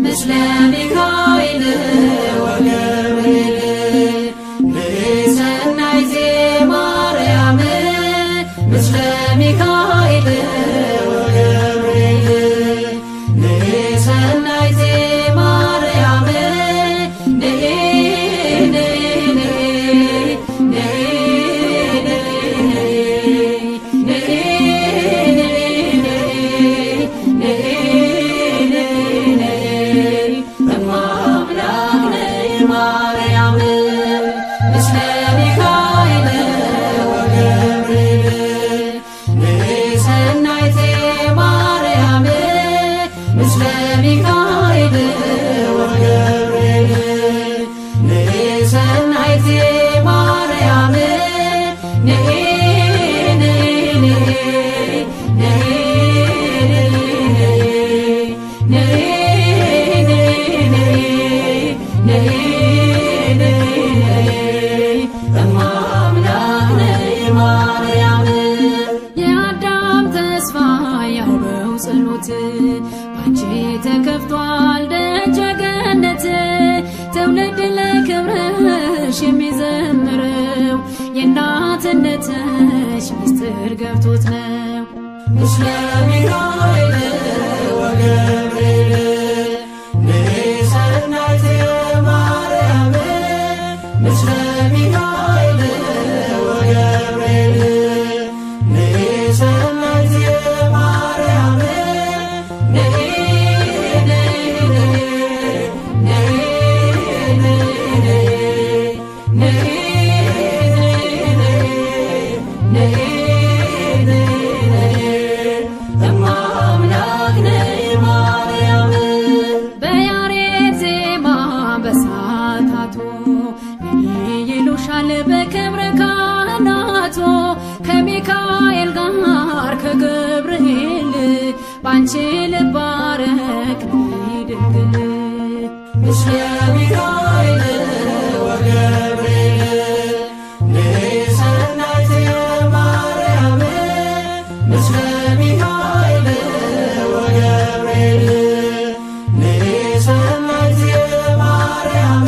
ምስለ ሚካኤል ወገብርኤል ንሰናይቴ ማርያም ምስለ ሚካኤል ወገብርኤል ንሰናይቴ ማርያም የአዳም ተስፋ ያውበው ጸሎት ባንቺ ተከፍቷል ደጀ ገነት ትውልድ ለክብርሽ የሚዘምረው የእናትነትሽ ምስጢር ገብቶት ነው። ምስለ ሚካኤል ወገብርኤል ንሰናይቴ ማርያም ምስለ ሚካኤል ወገብርኤል ንሰናይቴ ማርያም በያሬድ ዜማ በሳታቶ ይሉሻል በክብረ ካህናቶ ከሚካኤል ጋር ከገብርኤል ባንቺ ልባረክ ድንግል ምስለ ሚካኤል ወገብርኤል ንሰናይቴ ማርያም ምስለ ሚካኤል ወገብርኤል ንሰናይቴ ማርያም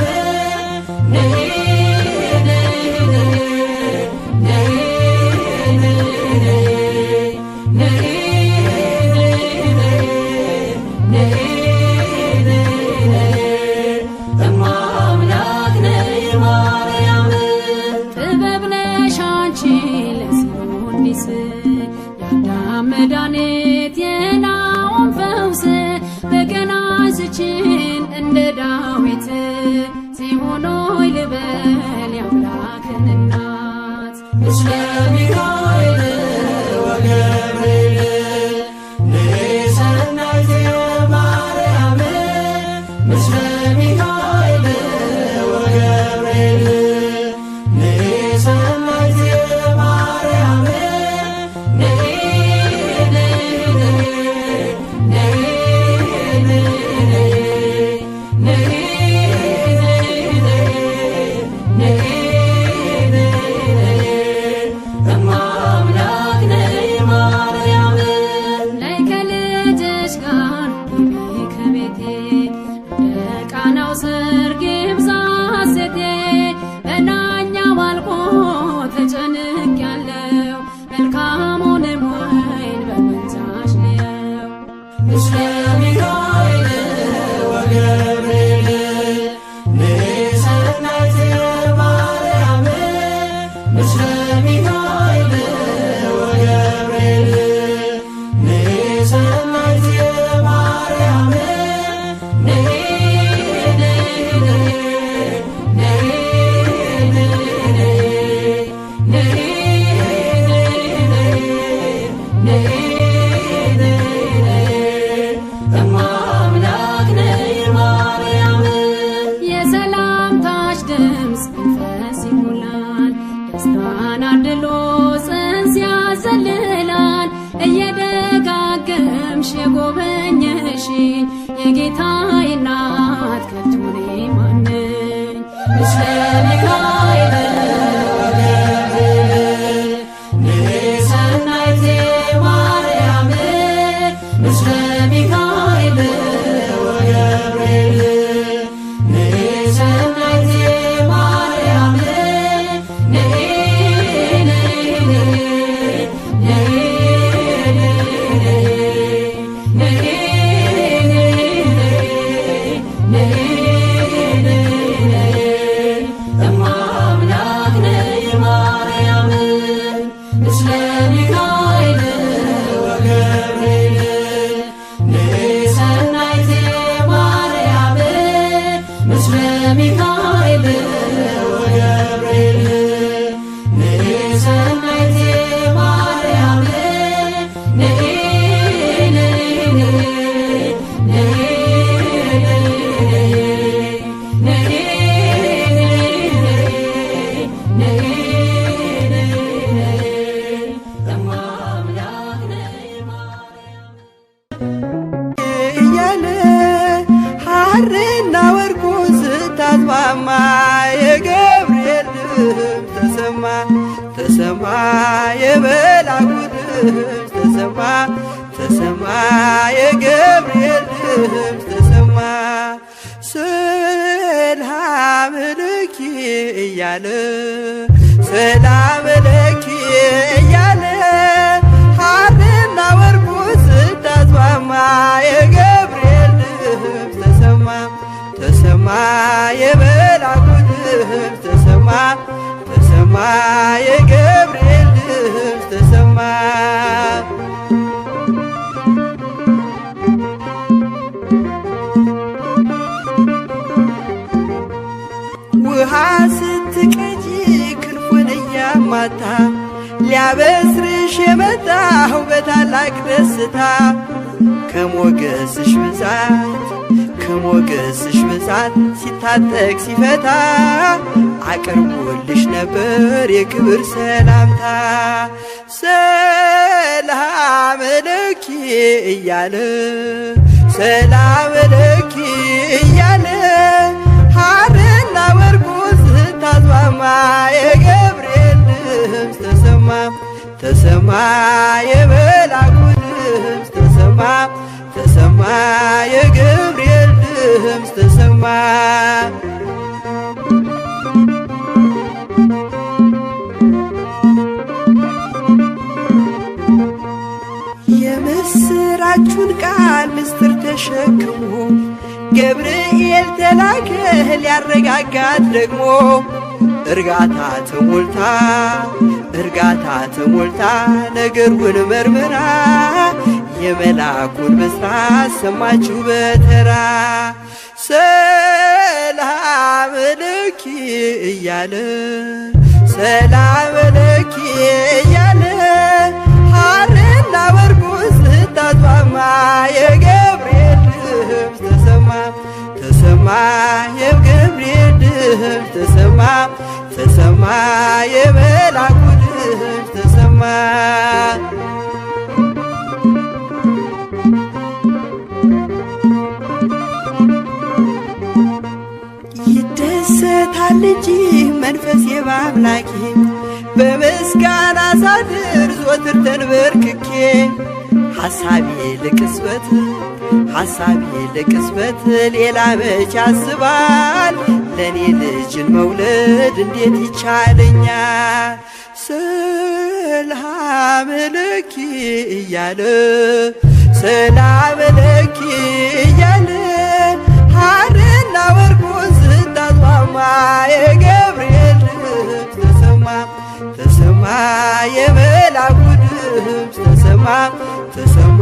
ጥበብ ነሽ አንቺ ለሰውኒስ የአዳም መድኃኒት የናኦም ፈውስ በገና አንስችን እንደ ዳዊት ጽዮኖይ ልበል የአምላክን እናት ምስለ ሚካኤል ወገብርኤል ንሰናይቴ ማርያም ምስለ ሚካኤል ወገብርኤል ንሰናይቴ ማርያም የጎበኘሽ የጌታዬ እናት ከቶ እኔ ማን ነኝ? ምስለ ሚካኤል ወገብርኤል ንሰናይቴ ማርያም ምስለ ሚካኤል ወገብርኤል ንሰናይቴ ማርያም ሐርና ወርቁ ስታስማማ የገብርኤል ድምፅ ተሰማ ተሰማ የመልአኩ ድምፅ ተሰማ ተሰማ የገብርኤል ድምፅ ተሰማ ሰላም ለኪ እያለ ሰላም ለኪ እያለ ሐርና ወርቁ ስታስማማ የገብርኤል ድምፅ ተሰማ ተሰማ የመልአኩ ድምፅ ተሰማ ተሰማ የገብርኤል ድምፅ ተሰማ ውሃ ስትቀጂ ክንፉን እያማታ ሊያበስርሽ የመጣው በታላቅ ደስታ ከሞገስሽ ብዛት ሲታጠቅ ሲፈታ አቅርቦልሽ ነበር የክብር ሰላምታ ሰላም ለኪ እያለ ሰላም ለኪ እያለ ሐርና ወርቁ ስታስማማ የገብርኤል ድምፅ ተሰማ ተሰማ የመልአኩ ድምፅ ተሰማ ተሰማ የገብርኤል ድምፅ ተሰማ የምስራቹን ቃል ምስጢር ተሸክሞ ገብርኤል ተላከ ሊያረጋጋት ደግሞ እርጋታ ተሞልታ ነገሩን መርምራ የመልአኩን ብስራት ሰማችሁ በተራ ሰላም ለኪ እያለ ሰላም ለኪ እያለ ሐርና ወርቁ ስታስማማ የገብርኤል ድምፅ ተሰማ ተሰማ የገብርኤል ድምፅ ተሰማ ተሰማ የመልአኩ ድምፅ ተሰማ ይደሰታል እንጂ መንፈሴ በአምላኬ በምስጋና ሳድር ዘወትር ተንበርክኬ ሐሳቤ ለቅጽበት ሌላ መች ያስባል ለኔ ልጅን መውለድ እንዴት ይቻለኛል ሰላም ለኪ እያለ ሰላም ለኪ እያለ ሐርና ወርቁ ስታስማማ የገብርኤል ድምፅ ተሰማ ተሰማ የመልአኩ ድምፅ ተሰማ ተሰማ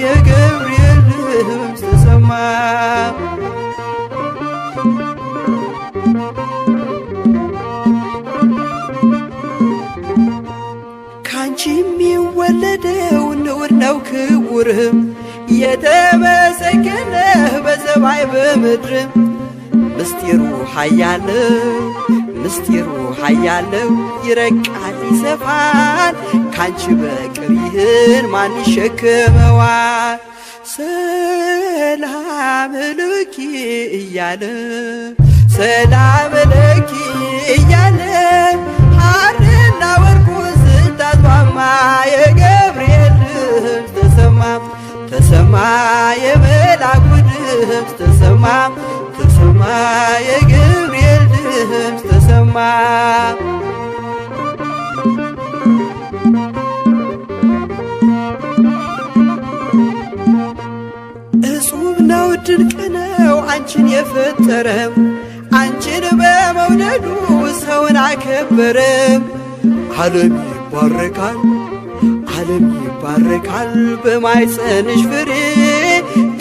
የገብርኤል ድምፅ ተሰማ ካንቺ የሚወለደው ንዑድ ነው ክቡርም የተመሰገነ በሰማይ በምድር ምስጢሩ ኃያለው ይረቃል ይሰፋል ካንቺ በቀር ይህን ማን ይሸከመዋል ሰላም ለኪ እያለ ሰላም ለኪ እያለ ሐርና ወርቁን ስታስማማ የገብርኤል ድምፅ ተሰማ ተሰማ የመልአኩ ድምፅ ተሰማ ተሰማ የገብርኤል ድምፅ ተሰማ። እጹብ ነው ድንቅ ነው አንቺን የፈጠረም አንቺን በመውደዱ ሰውን አከበረም። ዓለም ይባረካል ዓለም ይባረካል በማኅፀንሽ ፍሬ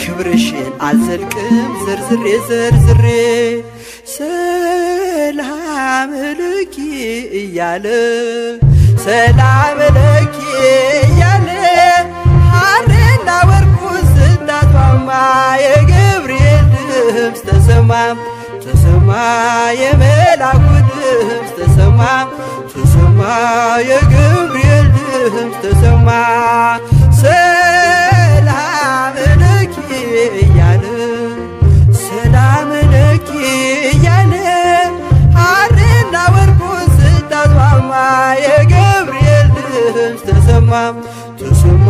ክብርሽን አልዘልቅም ዘርዝሬ ዘርዝሬ። ሰላም ለኪ እያለ ሰላም ለኪ እያለ ሐርና ወርቁን ስታስማማ የገብርኤል ድምፅ ተሰማ ተሰማ የመልአኩ ድምፅ ተሰማ ተሰማ የገብርኤል ድምፅ ተሰማ። ሰላም ለኪ እያለ ሰላም ለኪ እያለ ሐርና ወርቁን ስታስማማ የገብርኤል ድምፅ ተሰማ ተሰማ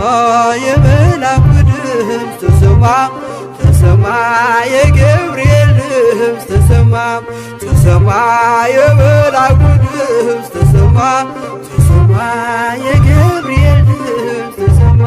የመልአኩ ድምፅ ተሰማ ተሰማ የገብርኤል ድምፅ ተሰማ ተሰማ የመልአኩ ድምፅ ተሰማ ተሰማ የገብርኤል ድምፅ ተሰማ።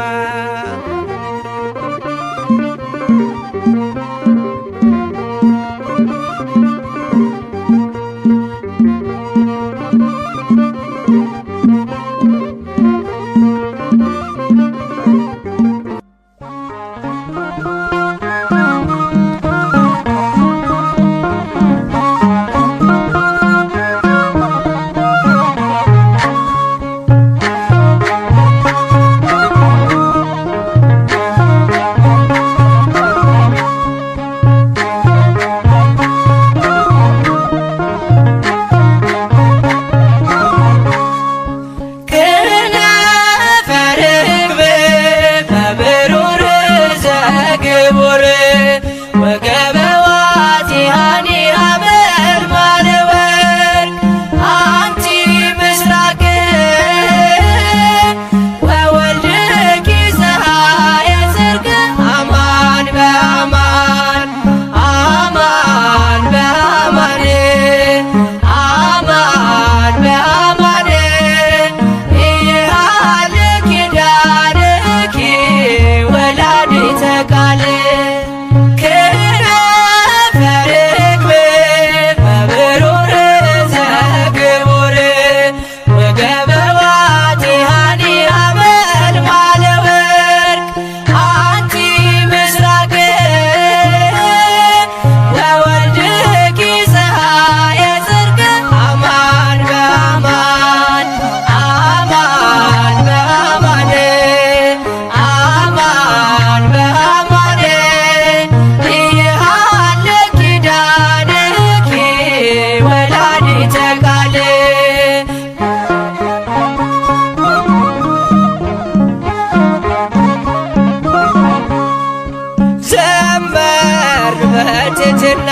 በትሕትና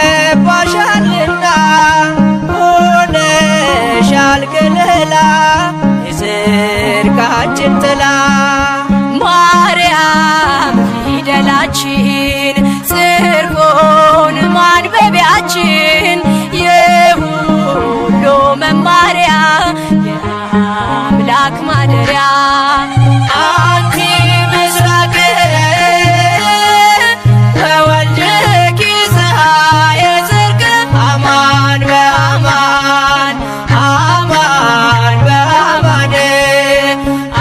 ይገባሻልና ሆነሻል ከለላ የጽድቃችን ጥላ። ማርያም ፊደላችን ጽርቁን ማንበቢያችን የሁሉ መማሪያ የአምላክ ማደሪያ አንቲ ምስራቅ ወወልድኪ ፀሐየ ጽድቅ አማን በአማን አማን በአማን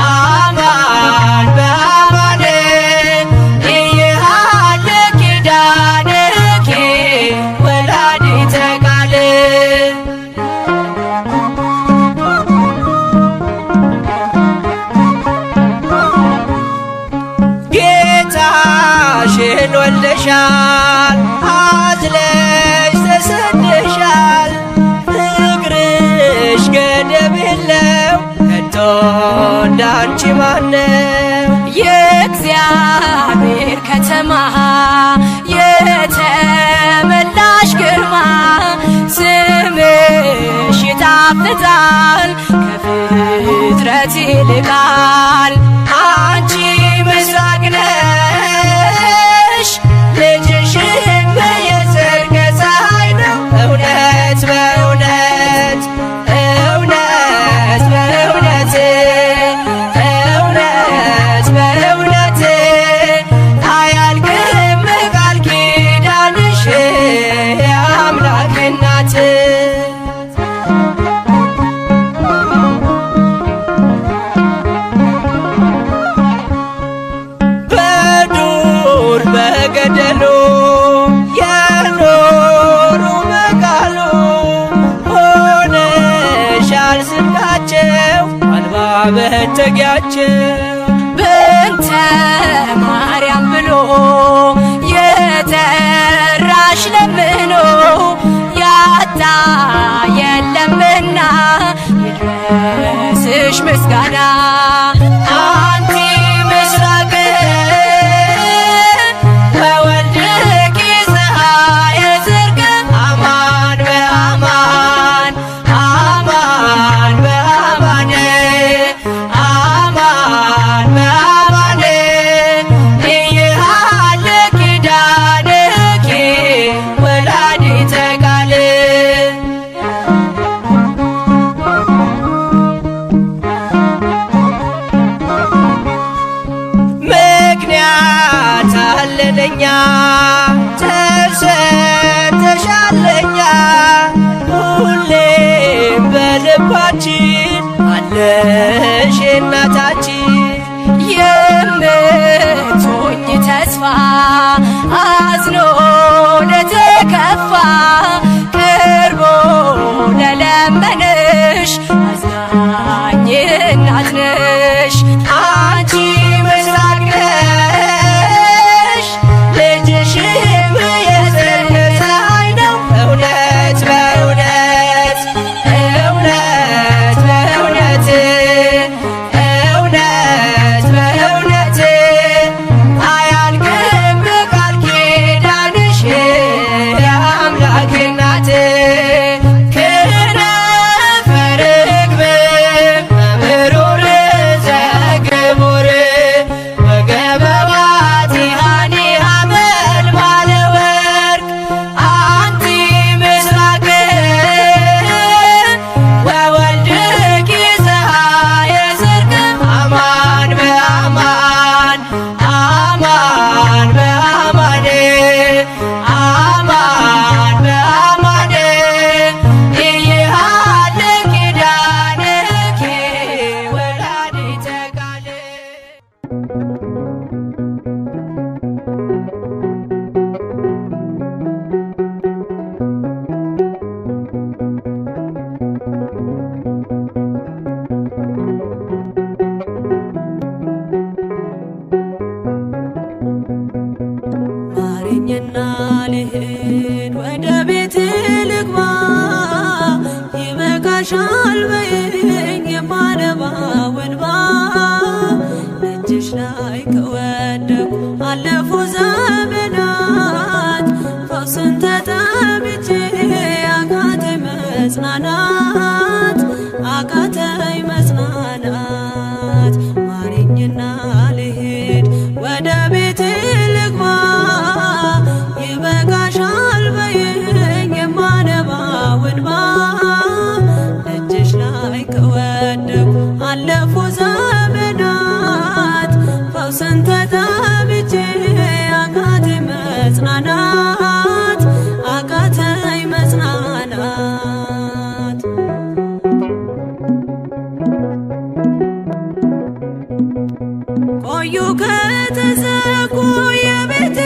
አማን በአማን እየሃለ ኪዳንኪ ወላዲተ ቃል ጌታሽን ወልደሻል አዝለሽ ተሰደሻል ፍቅርሽ ገደብ የለው ከቶ እንዳንቺ ማነው? ከእውነት ይልቃል። አንቺ ምስራቅ ነሽ ልጅሽም የጽድቅ ፀሐይ ነው። እውነት በእውነት እውነት በእውነት እውነት በእውነት አያልቅም ቃል ኪዳንሽ የአምላክ እናት። በዱር በገደሉ የኖሩ በቃሉ ሆነሻል ስንቃቸው አልባ መጠጊያቸው። ብንተ ማርያም ብሎ የጠራሽ ለምኖ ያጣ የለምና ይድረስሽ ምስጋና። አንቲ ምስራቅ ወወልድኪ ፀሐየ ጽድቅ አማን በአማን አማን በአማን አማን በአማን ይሃልቅ ኪዳንኪ ወላዲተ ቃል። ምክንያት አለለኛ ተሰጥተሻለኛ ሁሌም በልባችን አለሽ እናታችን። የምትሆኝ ተስፋ አዝኖ ለተከፋ ቅርቦ ለለመንሽ አዛኝ እናት ነሽ። አንቺ ምስራቅ ነሽ ልጅሽም የጽድቅ ፀሐይ ነው። እውነት በእውነት እውነት በእውነት እውነት በእውነት አያልቅም ቃል ኪዳንሽ የአምላክ እናት። ክነፈ ርግብ መብሩር ዘግቡር ወገበዋቲሃኒ ሐመልማለ ወርቅ አንቲ ምስራቅ ወወልድኪ ፀሐየ ጽድቅ አማን በአማን አማን በአማን አማን በአማን ይሃልቅ ኪዳንኪ ወላዲተ ቃል። ማረኝና ልሂድ ወደ ቤት ልግባ ይበቃሻል በይኝ የማነባው እንባ። እጅሽ ላይ ከወደኩ አለፉ ዘመናት ፈውስን ተጠምቼ አቃተኝ መጽናናት አቃተኝ መጽናናት። ማረኝና ልሂድ ወደ ቤት ልግባ ይበቃሻል በይኝ የማነባው እንባ። እጅሽ ላይ ከወደኩ አለፉ ዘመናት ፈውስን ተጠምቼ አቃተኝ መጽናናት አቃተኝ መጽናናት። ቆዩ ከተዘጉ የቤቴ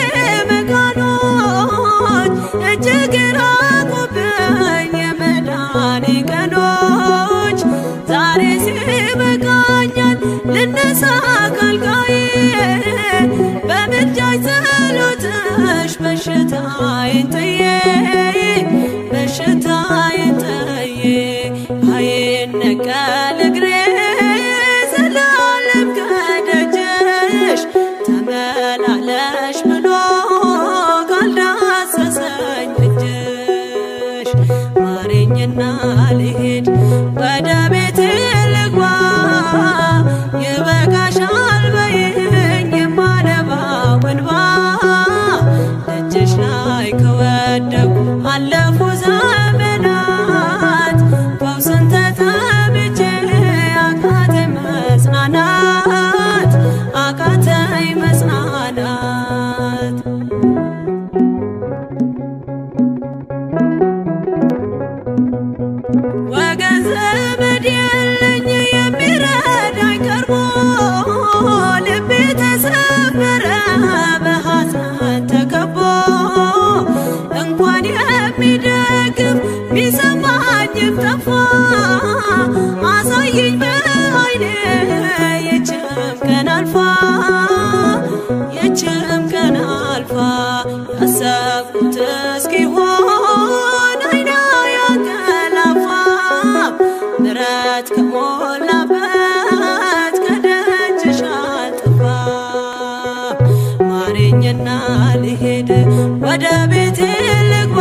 መቃኖች እጅግ ራቁብኝ የመዳኔ ቀኖች። ዛሬ ሲበቃኛል ልነሳ ካልጋዬ በምልጃሽ ጸሎትሽ በሽታዬን ጥዬ በሽታዬን ጥዬ አይነቀል እግሬ ዘላለም ከደጅሽ ተመላለሽ ብሎ ካልዳሰሰኝ እጅሽ። ማረኝና ልሂድ ወደ ቤት ልግባ አሳየኝ ጠፋ አሳየኝ በዓይኔ የችም ቀን አልፋ የችም ቀን አልፋ ያሰብኩት እስኪሆን አይና ያንቀላፋ ምሕረት ከሞላበት ከደጅሽ አልጠፋም ማረኝና ልሄድ ወደ ቤቴ ልግባ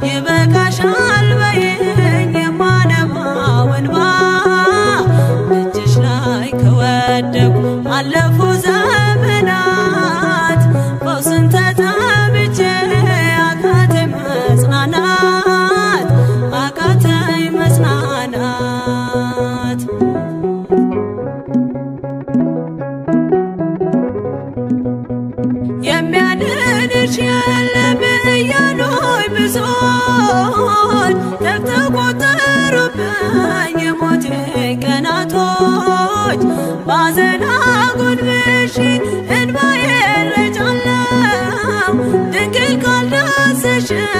ይበቃሻል በይኝ የማነባው እንባ እጅሽ ላይ ከወደኩ አለፉ ዘመናት ፈውስን ተጠምቼ አቃተኝ መጽናናት አቃተኝ መጽናናት የሚያድንሽ የለም እያሉኝ ብዙዎች ተቆጠሩብኝ የሞቴ ቀናቶች ባዘን አጎንብሼ እንባዬን ረጫለሁ ድንግል ካልዳሰሽኝ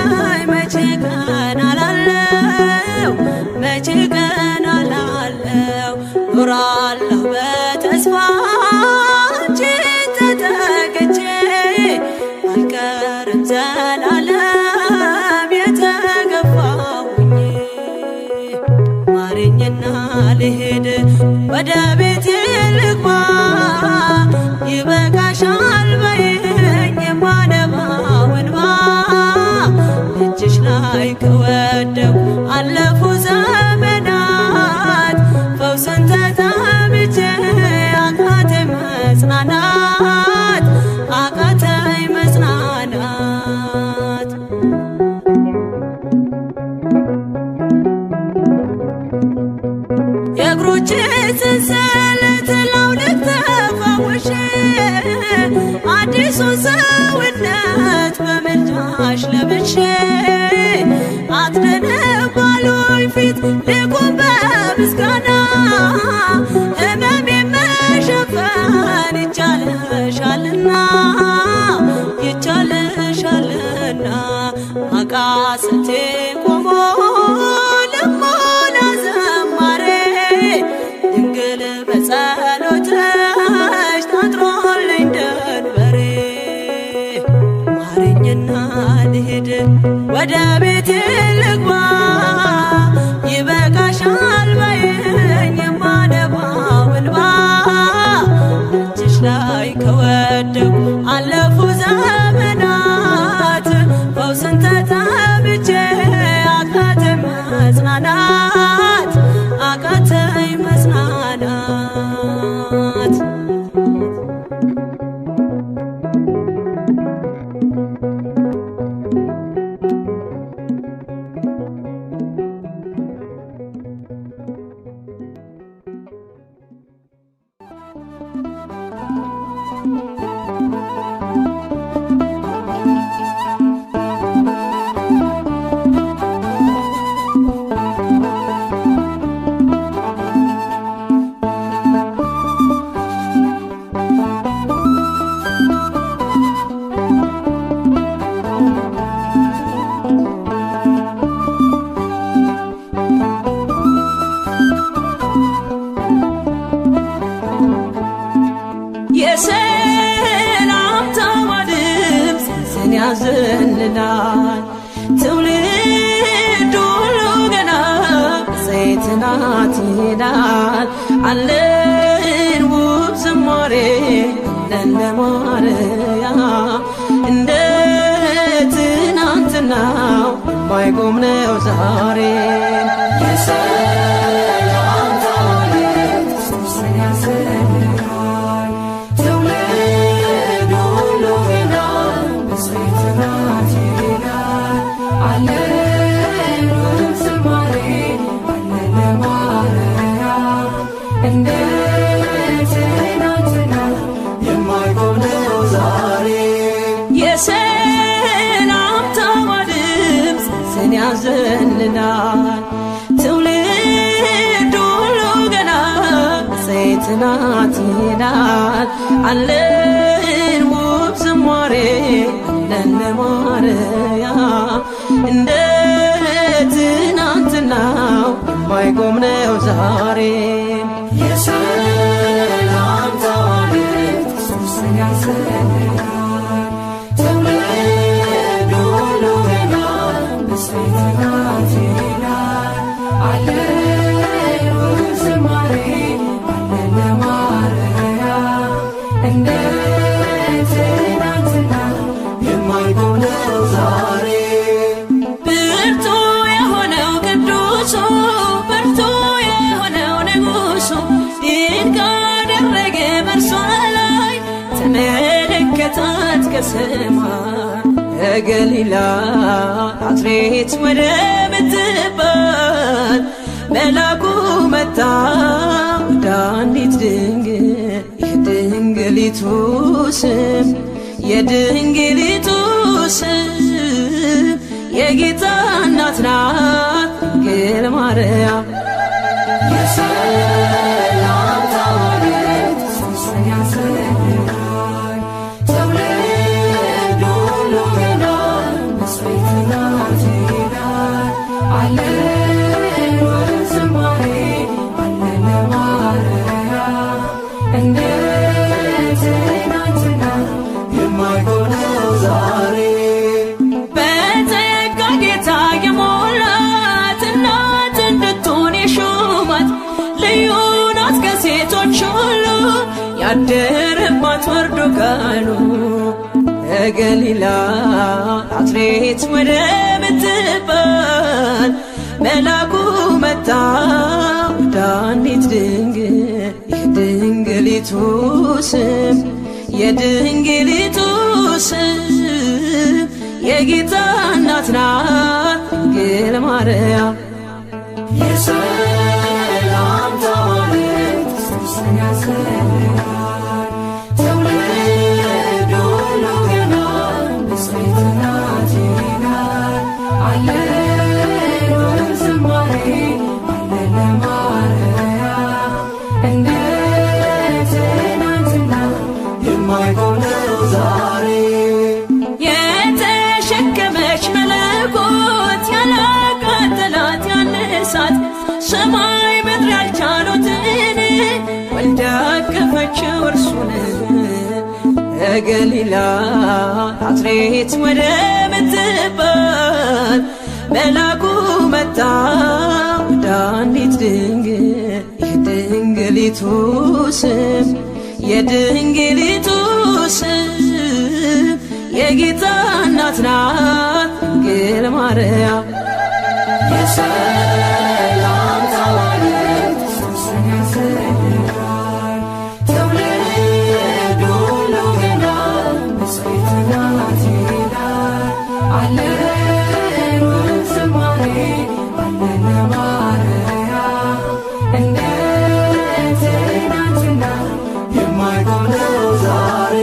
መቼ ቀን አላለሁ መቼ ቀን አላለሁ ኖራለሁ በተስፋ አንቺን ተጠግቼ አልቀርም ዘላለም የተገፋሁኝ ማረኝና ልሄድ ወደ ቤቴ ልግባ ይበቃሻል በይኝ የማነባው እንባ እጅሽ ላይ ከወደኩ አለፉ ዘመናት ፈውስን ተጠምቼ አቃተኝ መጽናናት አቃተኝ መጽናናት የእግሮቼ ሰንሰለት ላውልቅ ተፈውሼ አዲሱን ሰውነት በምልጃሽ ለብሼ አትደነቅ ባሉኝ ፊት ልቁም በምስጋና ሕመሜን መሸፈን ይቻልሻልና ይቻልሻልና አቃሰቴ ቆሞ ልሞላ ዘማሬ ድንግል በጸሎትሽ ታጥሮልኝ ደንበሬ ማረኝና ልሄድ ወደ ቤቴ ልግባ ይበቃሻል በይኝ የማነባው እንባ እጅሽ ላይ ከወደኩ አለፉ ዘመናት ፈውስን ተጠምቼ አቃተኝ መጽናናት አቃተኝ መጽናናት የሰላምታዋ ድምፅ ጽንስን ያዘልላል ትውልድ ሁሉ ገና በዘይት ናት ይላል አለን ውብ ዝማሬ አለን ለማርያም እንደ ትናንትናው የማይቆም ነው ዛሬ የሰላምታዋ ድምፅ ጽንስን ያዘልላል ትውልድ ሁሉ ገና በዘይት ናት ይላል አለን ውብ ዝማሬ አለን ለማርያም እንደ ዛሬ የሰላም ተዋለት ክርስቶስን ያዘልላል ትውልድ ሁሉ ገና በስብሐት ይላል አሌሉያ ዝማሬ አለን ለማርያም እንደ ትናንትና የማይቆም ነው ዛሬ ብርቱ የሆነው ቅዱሱ ብርቱ የሆነው ንጉሱ ድንቅ አደረገ በእርሷ ላይ ተመለከታት ከሰማይ ከገሊላ ናዝሬት ወደምትባል መልአኩ መጣ ወደ አንዲት ድንግል የድንግሊቱ ስም የድንግሊቱ ስም የጌታ እናት ናት ድንግል ማርያም የሰላም ተዋለት ክርስቶስን ያዘልላል ትውልድ ሁሉ ገና በስብሐት ይላል አሌሉያ ዝማሬ አለን ለማርያም እንደ ትናንትና የማይቆም ነው ዛሬ በጸጋ ጌታ የሞላት እናት እንድትሆን የሾማት ልዩ ናት ከሴቶች ሁሉ ያደረባት ወርዶ ቃሉ ከገሊላ ናዝሬት ወደምትባል መልአኩ መጣ ወደ አንዲት ድንግል የድንግሊቱ ስም የድንግሊቱ ስም የጌታ እናት ናት ድንግል ማርያም የሰላም ተዋለት ክርስቶስን ያዘልላል ትውልድ ሁሉ ገና በስብሐት ይላል አሌሉያ ዝማሬ አለን ለማርያም እንደ ትናንትና የማይቆም ነው ዛሬ የተሸከመች መለኮት ያላቃጠላት ያነሳት ሰማይ ምድር ያልቻሉትን ወልዳ አቀፈችው እርሱን ከገሊላ ናዝሬት ወደምትባል መልአኩ መጣ ወደ አንዲት ድንግል የድንግሊቱ ስም የድንግሊቱ ስም የጌታ እናት ናት ድንግል ማርያም የሰላም ተዋለት ክርስቶስን ያዘልላል ትውልድ ሁሉ ገና በስብሐት ይላል አሌሉያ ዝማሬ አለን ለማርያም እንደ ትናንትና የማይቆም ነው ዛሬ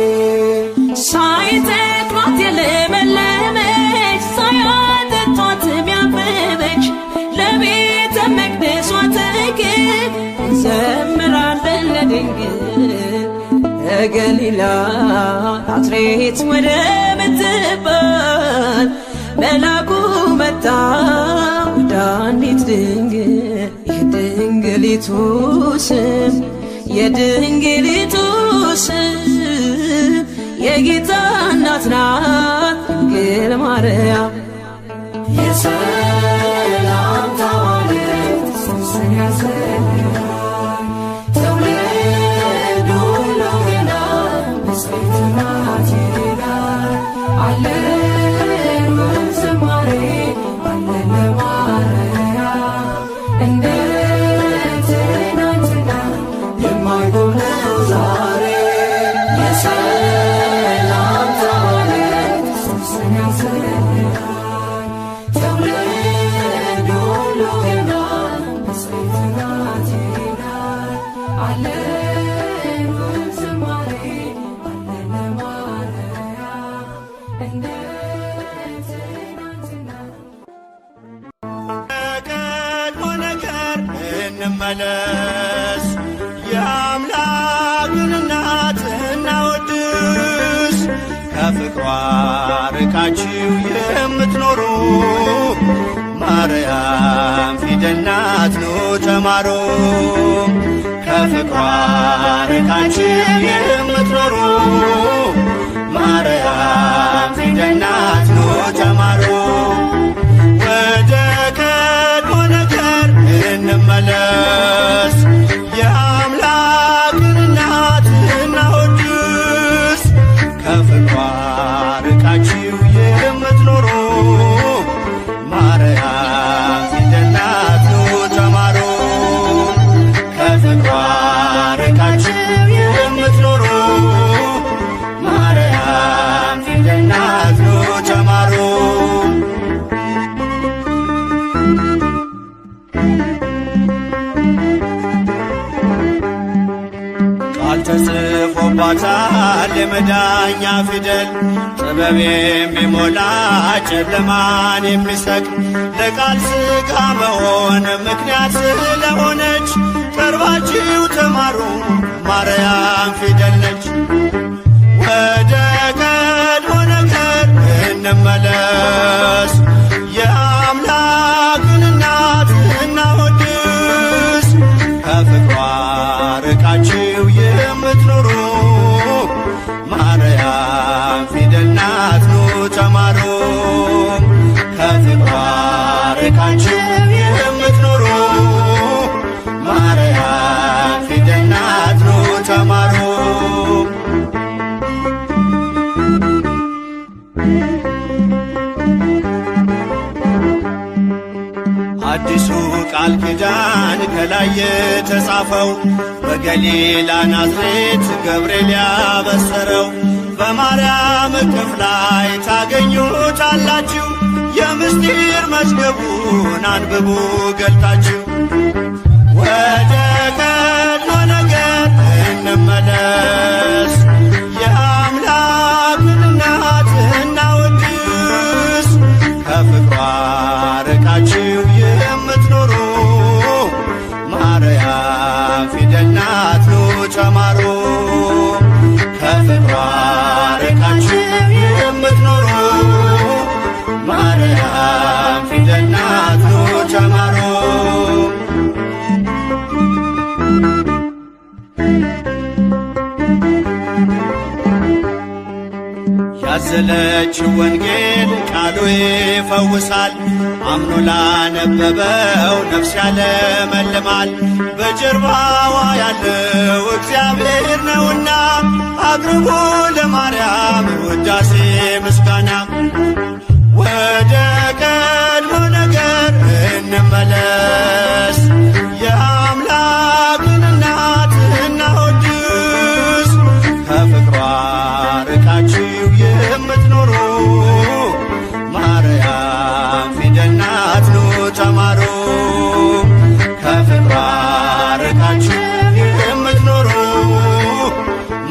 ሳይተክሏት የለመለመች ሳያጠጧት ያበበች ለቤተ መቅደሷ ተክል እንዘምራለን ለድንግል ከገሊላ ናዝሬት ወደምትባል መልአኩ መጣ ወደ አንዲት ድንግል የድንግሊቱ ስም የድንግሊቱ ስም የጌታ እናት ናት ድንግል ማርያም የሰላም ተዋለት ክርስቶስን ያዘልላል ትውልድ ሁሉ ገና በስብሐት ይላል አሌሉያ ዝማሬ አለን ለማርያም እንደ ትናንትና የማይቆም ነው ዛሬ የሰላም ተዋለት ክርስቶስን ያዘልላል ትውልድ ሁሉ ገና በስብሐት ይላል አሌሉያ ዝማሬ አለን ለማርያም እንደ ትናንትና ቀድሞ ነገር እንመለስ የአምላክን እናት እናወድስ ከፍቅሯ ርቃችሁ የምትኖሩ ማርያም ፊደል ናት ኑ ተማሩ ከፍቅሯ ርቃችሁ የምትኖሩ ማርያም ፊደል ናት ኑ ተማሩ ወደ ቀድሞ ነገር እንመለስ የአምላክን እናት እናወድስ ከፍቅሯ ርቃችሁ የምትኖሩ ማርያም ፊደል ናት ኑ ተማሩ ከፍቅሯ ርቃችሁ የምትኖሩ ማርያም ፊደል ናት ኑ ተማሩ ቃል ተጽፎባታል የመዳኛ ፊደል ጥበብ የሚሞላ ጨለማን የሚሰቅ ለቃል ሥጋ መሆን ምክንያት ስለሆነች ቀርባችሁ ተማሩ ማርያም ፊደል ነች ወደ ቀድሞ ነገር እንመለስ የአምላክን እናት እናወድስ ከፍቅሯ ርቃችሁ የምትኖሩ ማርያም ፊደል ናት ኑ ተማሩ ከፍቅሯ ርቃችሁ የምትኖሩ ማርያም ፊደል ናት ኑ ተማሩ አዲሱ ቃል ኪዳን ከላይ የተጻፈው በገሊላ ናዝሬት ገብርኤል ያበሰረው በማርያም እቅፍ ላይ ታገኙታላችሁ የምስጢር መዝገቡን አንብቡ ገልጣችሁ ወደ ቀድሞ ነገር እንመለስ የአምላክን እናት እናወድስ ከፍቅሯ ርቃችሁ የምትኖሩ ማርያም ፊደል ናት ኑ ተማሩ ከፍቅሯ ርቃችሁ የምትኖሩ ማርያም ፊደል ናት ኑ ተማሩ ያዘለችው ወንጌል ቃሉ ይፈውሳል አምኖ ላነበበው ነፍስ ያለመልማል በጀርባዋ ያለው እግዚአብሔር ነውና አቅርቡ ለማርያም ውዳሴ ምስጋና ወደ ቀድሞ ነገር እንመለስ የአምላክን እናት እናወድስ ከፍቅሯ ርቃችሁ የምትኖሩ ማርያም ፊደል ናት ኑ ተማሩ ከፍቅሯ ርቃችሁ የምትኖሩ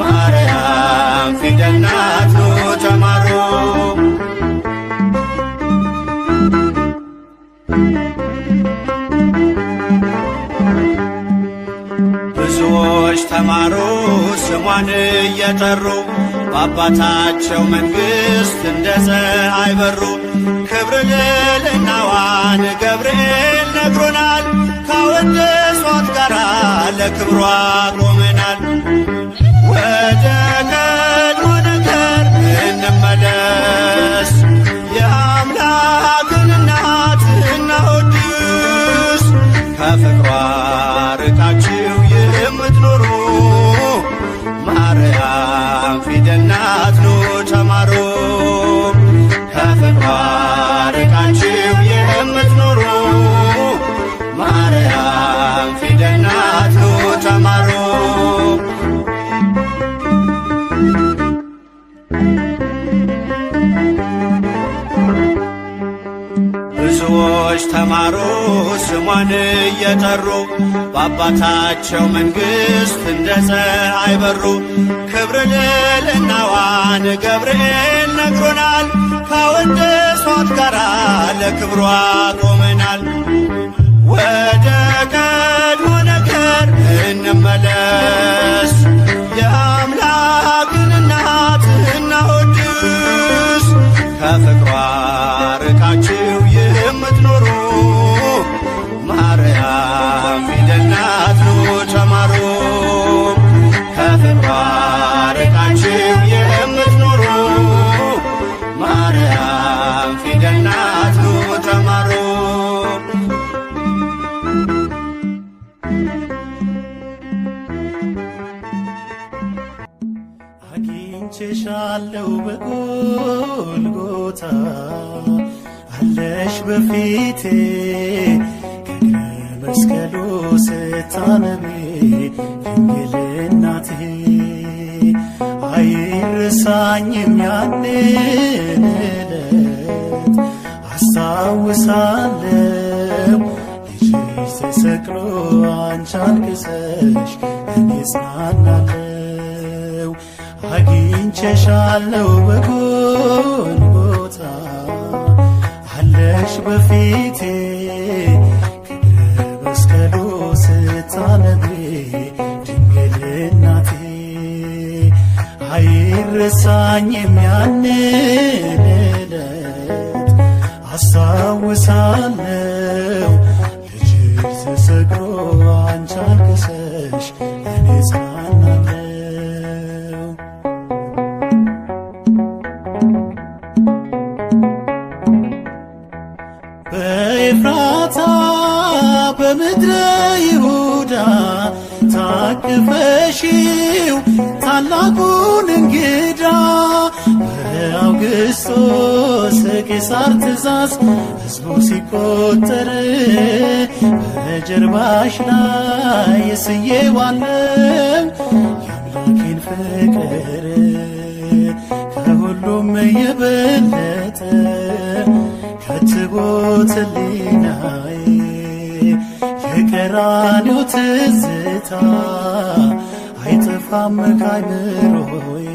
ማርያም ፊደል ናት ኑ ተማሩ ብዙዎች ተማሩ ስሟን እየጠሩ በአባታቸው መንግሥት እንደ ፀሐይ በሩ ክብር ልዕልናዋን ገብርኤል ነግሮናል ካወደሷት ጋራ ለክብሯ ቆመናል ወደ ቀድሞ ነገር እንመለስ የአምላክን እናት እናወድስ ከፍቅሯ ርቃችሁ የምትኖሩ ማርያም ፊደል ናት ኑ ተማሩ ከፍቅሯ ርቃችሁ የምትኖሩ ማርያም ፊደል ናት ኑ ተማሩ ብዙዎች ተማሩ ስሟን እየጠሩ በአባታቸው መንግሥት እንደ ፀሐይ በሩ ክብር ልዕልናዋን ገብርኤል ነግሮናል ካወደሷት ጋራ ለክብሯ ቆመናል ወደ ቀድሞ ነገር እንመለስ የአምላክን እናት እናወድስ ከፍቅሯ ርቃችሁ የምትኖሩ በጎልጎታ አለሽ በፊቴ ከእግረ መስቀሉ ስታነቢ ድንግል እናቴ አይረሳኝም ያንን ዕለት አስታውሳለሁ ልጅሽ ተሰቅሎ አንቺ አልቅሰሽ እኔ ጽናናለሁ አግኝቼሻለሁ በጎልጎታ አለሽ በፊቴ ከእግረ መስቀሉ ስታነቢ ድንግል እናቴ አይረሳኝም ያንን ዕለት አስታውሳለሁ ልጅሽ ተሰቅሎ አንቺ አልቅሰሽ እኔ ጽናናለሁ በኤፍራታ በምድረ ይሁዳ ታቅፈሽው ታላቁን እንግዳ በአውግስጦስ ቄሳር ትእዛዝ ሕዝቡ ሲቆጠር በጀርባሽ ላይ ስዬዋለው የአምላኬን ፍቅር ከሁሉም የበለጠ ከትቦት ሕሊናዬ የቀራንዮ ትዝታ አይጠፋም ከአይምሮዬ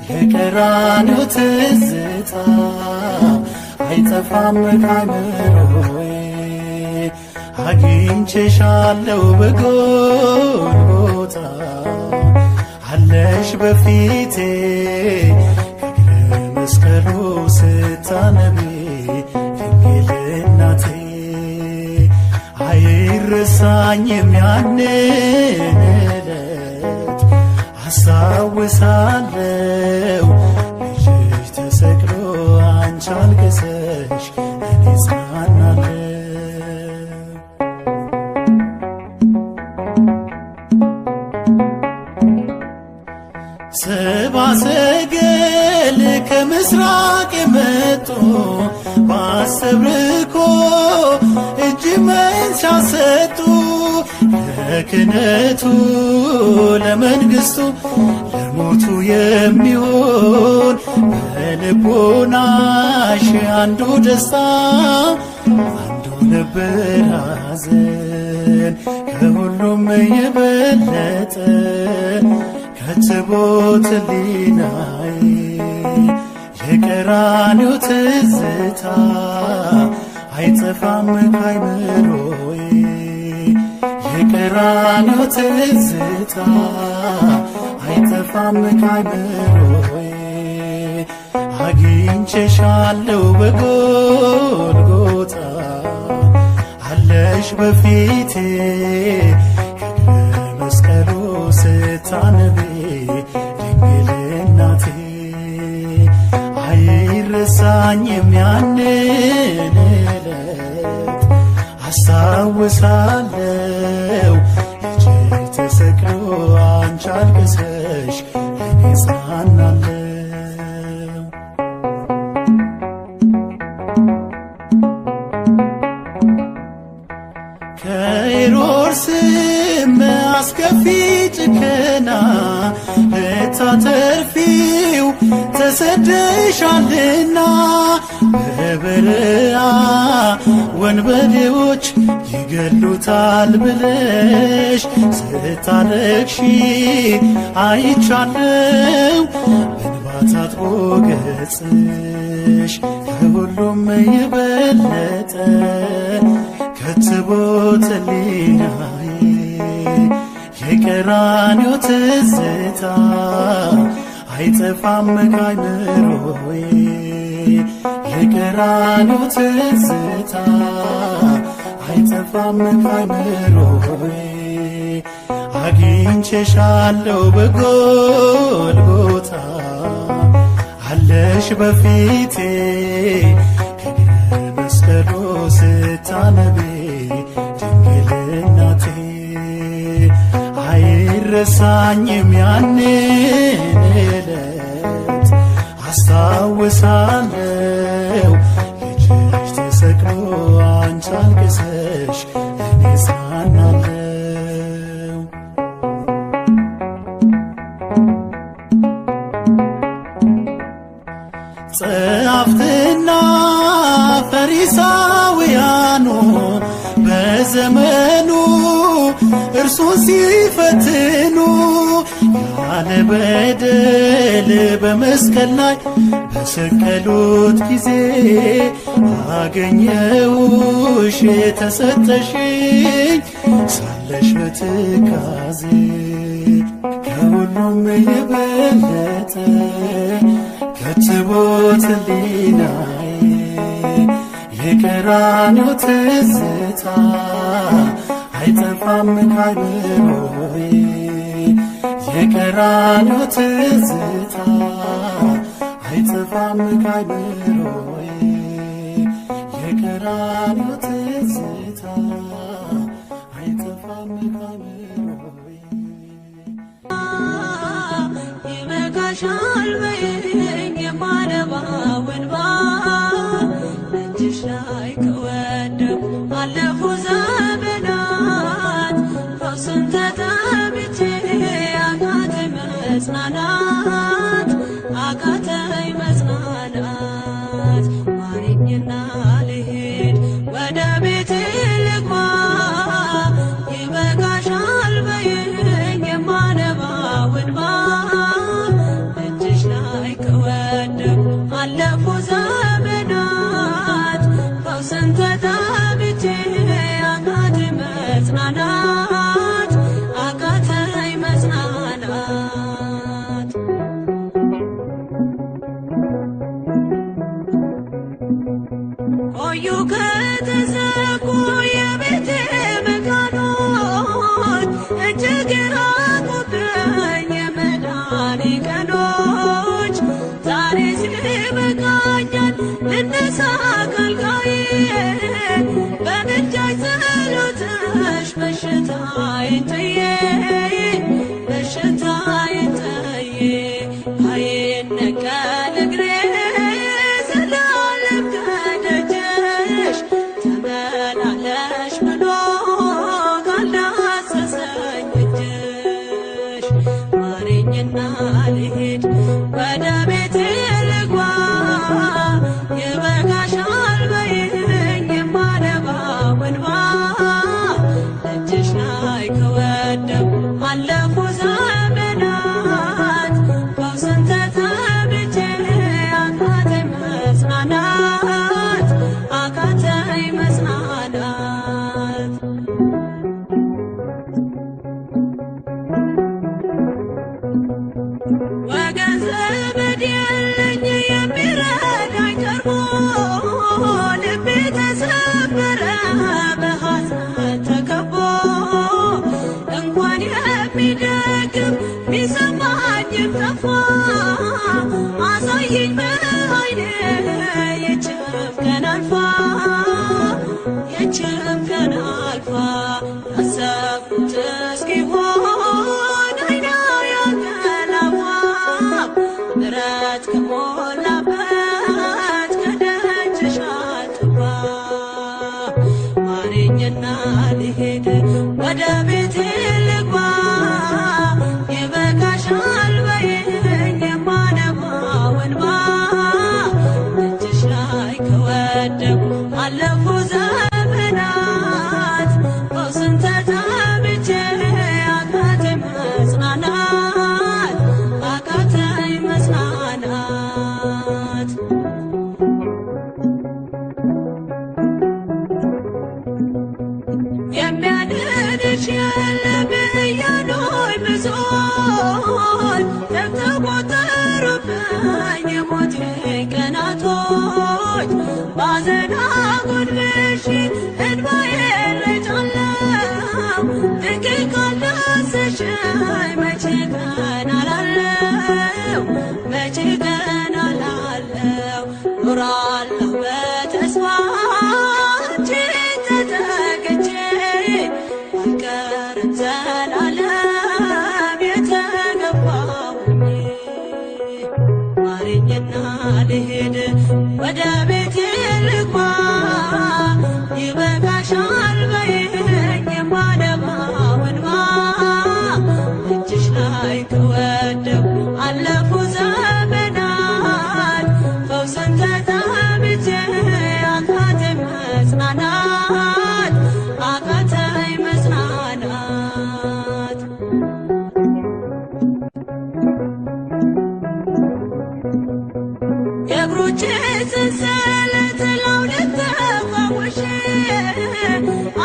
የቀራንዮ ትዝታ አይጠፋም ከአይምሮዬ አግኝቼሻለሁ በጎልጎታ አለሽ በፊቴ ከእግረ መስቀሉ ስታነቢ ድንግል እናቴ አይረሳኝም ያንን ዕለት አስታውሳለሁ ልጅሽ ተሰቅሎ አንቺ አልቅሰሽ እኔ ጽናናለሁ ሰብአ ሰገል ከምስራቅ የመጡ በአስተብርኮ እጅ መንሻ ሰጡ ለክህነቱ ለመንግሥቱ ለሞቱ የሚሆን በልቦናሽ አንዱ ደስታ አንዱ ነበር ሐዘን ከሁሉም የበለጠ ከትቦት ሕሊናዬ የቀራንዮ ትዝታ አይጠፋም ከአይምሮዬ የቀራንዮ ትዝታ አይጠፋም ከአይምሮዬ አግኝቼሻለሁ በጎልጎታ አለሽ በፊቴ ከእግረ መስቀሉ ስታነቢ ድንግል እናቴ አይረሳኝም ያንን ዕለት አስታውሳለሁ ልጅሽ ተሰቅሎ አንቺ አልቅሰሽ እኔ ጽናናለሁ ከሄሮድስም አስከፊ ጭከና ልታተርፊው ተሰደሻልና በበረሃ ወንበዴዎች ይገሉታል ብለሽ ስታለቅሺ አይቻለው በእንባ ታጥቦ ገጽሽ ከሁሉም የበለጠ ከትቦት ሕሊናዬ የቀራንዮ ትዝታ አይጠፋም ከአይምሮዬ የቀራንዮ ትዝታ አይጠፋም ከአይምሮዬ አግኝቼሻለሁ በጎልጎታ አለሽ በፊቴ ከእግረ መስቀሉ ስታነቢ ድንግል እናቴ አይረሳኝም ያንን ዕለት አስታውሳለሁ ልጅሽ ተሰቅሎ አንቺ አልቅሰሽ እኔ ጽናናለሁ። ጸሐፍትና ፈሪሳውያኑ በዘመኑ እርሱን ሲፈትኑ ያለ በደል በመስቀል ላይ በሰቀሉት ጊዜ አገኘሁሽ ተሰጠሽኝ ሳለሽ በትካዜ ከሁሉም የበለጠ ከትቦት ሕሊናዬ የቀራንዮ ትዝታ አይጠፋም ከአይምሮዬ የቀራንዮ ትዝታ አይጠፋም ከአይምሮዬ የቀራንዮ ትዝታ አይጠፋም ከአይምሮዬ ይበቃሻል በይኝ የማነባው እንባ እጅሽ ላይ ከወደቁ አለፉ ዘመናት ፈውስን ተጠምቼ አቃተኝ መጽናናት አቃተኝ መጽናናት ማረኝና ልሂድ ወደ ቤቴ ልግባ ይበቃሻል በይኝ የማነባው እንባ እጅሽ ላይ ከወደቁ አለፉ ዘመናት ፈውስን ተጠምቼ አቃተኝ መጽናናት አቃተኝ መጽናናት ቆዩ ከተዘጉ የቤቴ መቃኖች እጅግ የራቁብኝ የመዳኔ ቀኖች ዛሬ ሲበቃኛል ልነሳ ከአልጋዬ በምልጃሽ ጸሎትሽ በሽታዬን ጥዬ በሽታዬን ጥዬ አይነቀል እግሬ ዘላለም ከደጅሽ ተመላለሽ ብሎ ካልዳሰሰኝ እጅሽ ማረኝና ልሂድ ወደ ቤቴ ልግባ ይበቃሻል በይኝ የማነባው እንባ እጅሽ ላይ ከወደቁ አለፉ ዘመናት ፈውስን ተጠምቼ አቃተኝ መጽናናት አቃተኝ መጽናናት ወገን ዘመድ የለኝ የሚረዳኝ ቀርቦ ልቤ ተሰበረ በሐዘን ተከቦ እንኳን የሚደግፍ ቢሰማኝም ጠፋ አሳየኝ በዓይኔ ይህችም ቀን አልፋ ይህችም ቀን አልፋ ያሰብኩት እስኪሆን አይና ያንቀላፋ ምሕረት ከሞላበት ከደጅሽ አልጠፋ ማረኝና ልሂድ ወደ ቤቴ ልግባ ይበቃሻል በይኝ የማነባው እንባ እጅሽ ላይ ከወደቁ አለፉ ዘመናት ፈውስን ተጠምቼ አቃተኝ መጽናናት አቃተኝ መጽናናት የሚያድንሽ የለም እያሉኝ ብዙዎች ተቆጠሩብኝ የሞቴ ቀናቶች ባዘን አጎንብሼ እንባዬን ረጫለሁ ድንግል ካልዳሰሽኝ መቼ ቀን አላለሁ መቼ ቀን አላለሁ ኖራለሁ በተስፋ አንቺን ተጠግቼ አልቀርም ዘላለም የተገባሁኝ ማረኝና ማረኝና ልሄድ ወደ ቤቴ ልግባ ይበቃሻል በይኝ የማነባው እንባ እጅሽ ላይ ከወደኩ አለፉ ዘመናት ፈውስን ተጠምቼ አቃተኝ መጽናናት አቃተኝ መጽናናት የእግሮቼ ሰንሰለት ለሁለት ተፈውሼ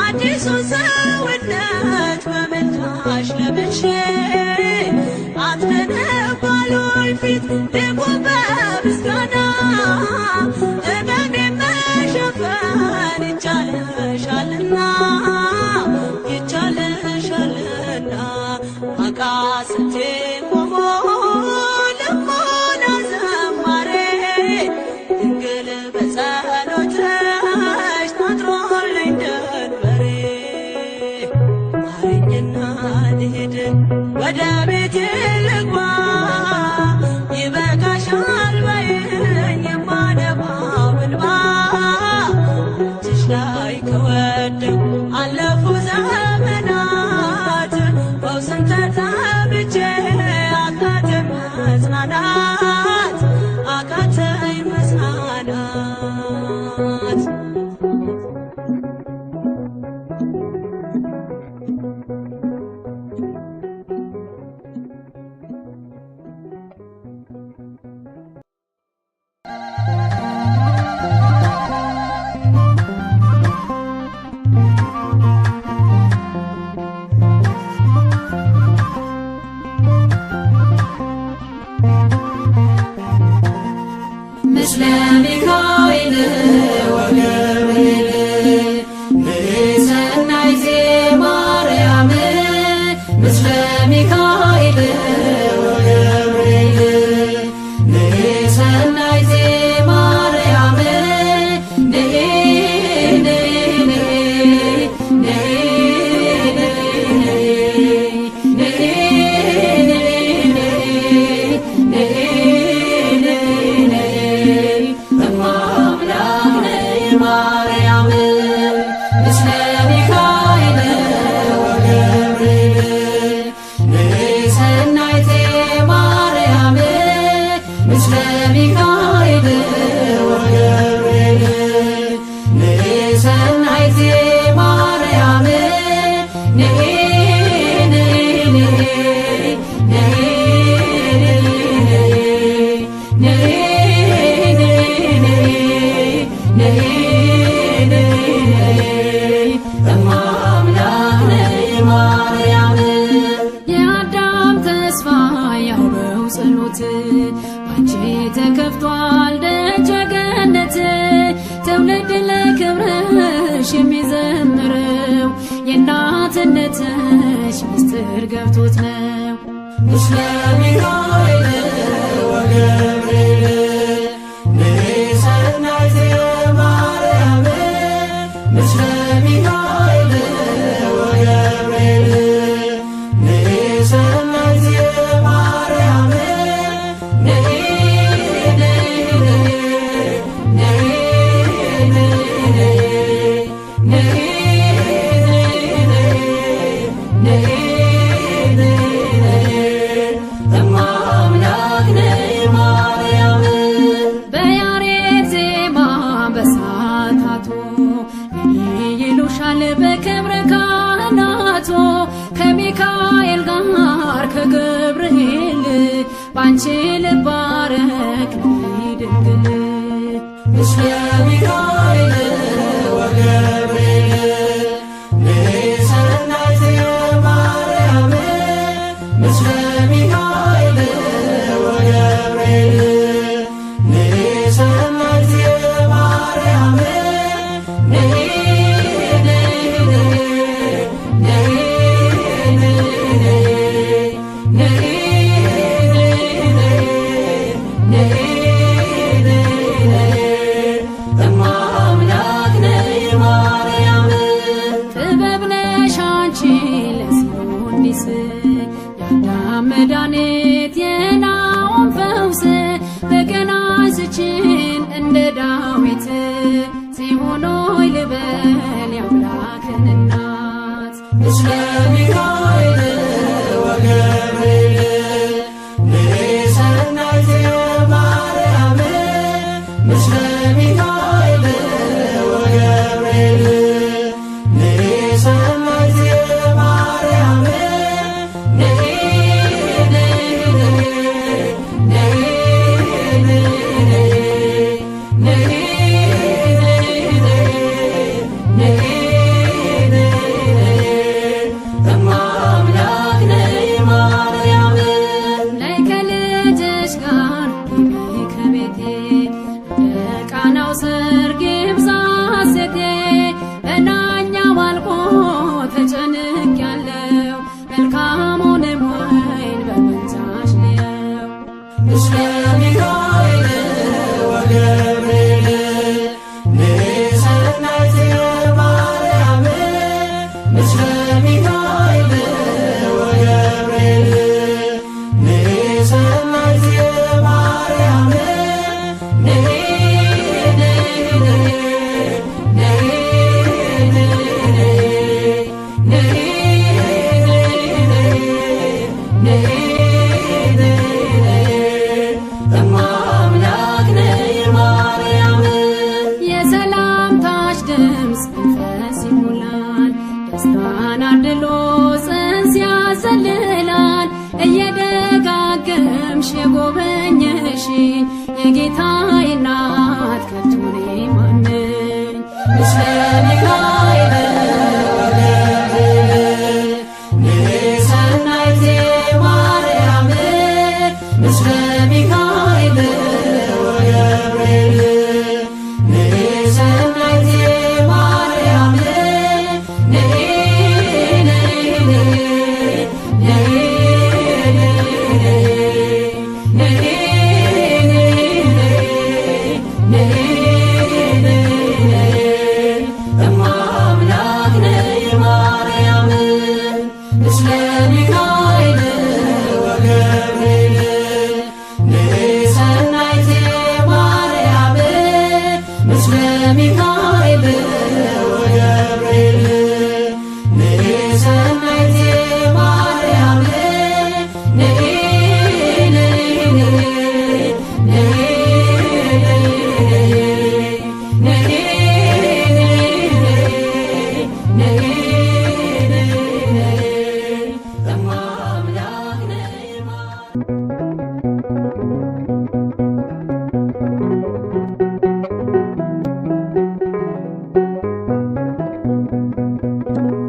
አዲሱን ሰውነት በምልጃሽ ለብሼ አትነባሉኝ ፊት ልቁም በምስጋና ሕመሜን መሸፈን ይቻልሻልና ይቻልሻልና አቃስቴ ቆሞ ልሞና ዘማሬ ድንግል በጸሎትሽ ታጥሮልኝ ደንበሬ ማረኝና ልሂድ ወደ ቤቴ ልግባ ይበቃሻል በይኝ የማነባው እንባ እጅሽ ላይ ከወደኩ አለፉ ዘመናት ፈውስን ተጠምቼ አቃተኝ መጽናናት አቃተኝ መጽናናት ምስለ ሚካኤል ወገብርኤል ንሰናይቴ ማርያም ምስለ ሚካኤል ወገብርኤል ንሰናይቴ ማርያም የአዳም ተስፋ ያውበው ጸሎት ባንቺ ተከፍቷል ደጀ ገነት ትውልድ ለክብርሽ የሚዘምረው የእናትነትሽ ምስጢር ገብቶት ነው። ምስለ ሚካኤል ወገብርኤል ንሰናይቴ ማርያም ምስለ ሚካኤል ወገብርኤል ንሰናይቴ ማርያም በያሬድ ዜማ በሰዓታቱ ይሉሻል በክብረ ካህናቱ ከሚካኤል ጋር ከገብርኤል ባንቺ ልባረክ ድንግል ምስለ ሚካኤል ወገብርኤል ንሰናይቴ ማርያም ምስለ ሚካኤል ወገብርኤል ንሰናይቴ ማርያም ጥበብ ነሽ አንቺ ለሲኦኒስ የአዳም መድኃኒት የናሆም ፈውስ በገና ስችል እንደ ዳዊት ጽዮን ሆይ ልበል የአምላክን እናት ምስለ ሚካኤል ወገብርኤል ንሰናይት ማርያም ምስለ ሚካኤል ወገብርኤል ንሰናይት ማርያም የጌታዬ እናት ከቶ እኔ ማን ነኝ? ምስለ ሚካኤል ወገብርኤል ንሰናይት ማርያም ምስለ ሚካኤል ወገብርኤል ንሰናይት ማርያም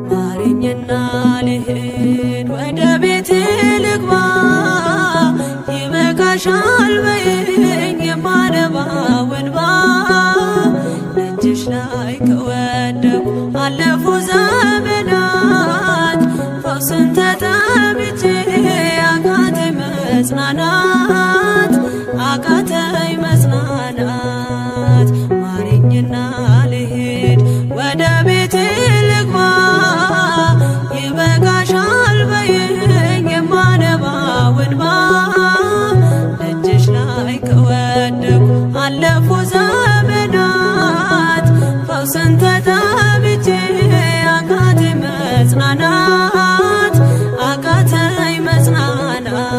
ማረኝና ልሂድ ወደ ቤት ልግባ ይበቃሻል በይኝ የማነባው እንባ እጅሽ ላይ ከወደቁ አለፉ ዘመናት ፈውስን ተጠምቼ አቃተኝ መጽናናት አቃተኝ መጽናናት ማረኝና ልሂድ ወደ ቤት ልግባ ይበቃሻል በይኝ የማነባው እንባ እጅሽ ላይ ከወደቁ አለፉ ዘመናት ፈውስን ተጠምቼ አቃተኝ መጽናናት አቃተኝ መጽናናት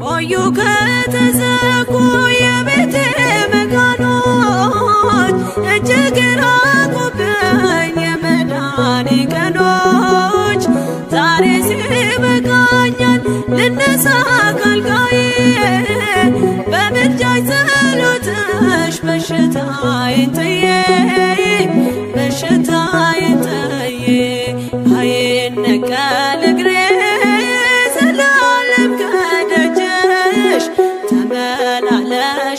ቆዩ ከተዘጉ የቤቴ መጋኖች እጅግ ራቁብኝ የመዳኔ ቀኖች ዛሬ ሲበቃኛል ልነሳ ካልጋዬ በምልጃሽ ጸሎትሽ በሽታዬን ጥዬ በሽታዬን ጥዬ አይነቀል እግሬ ዘላለም ከደጅሽ ተመላለስ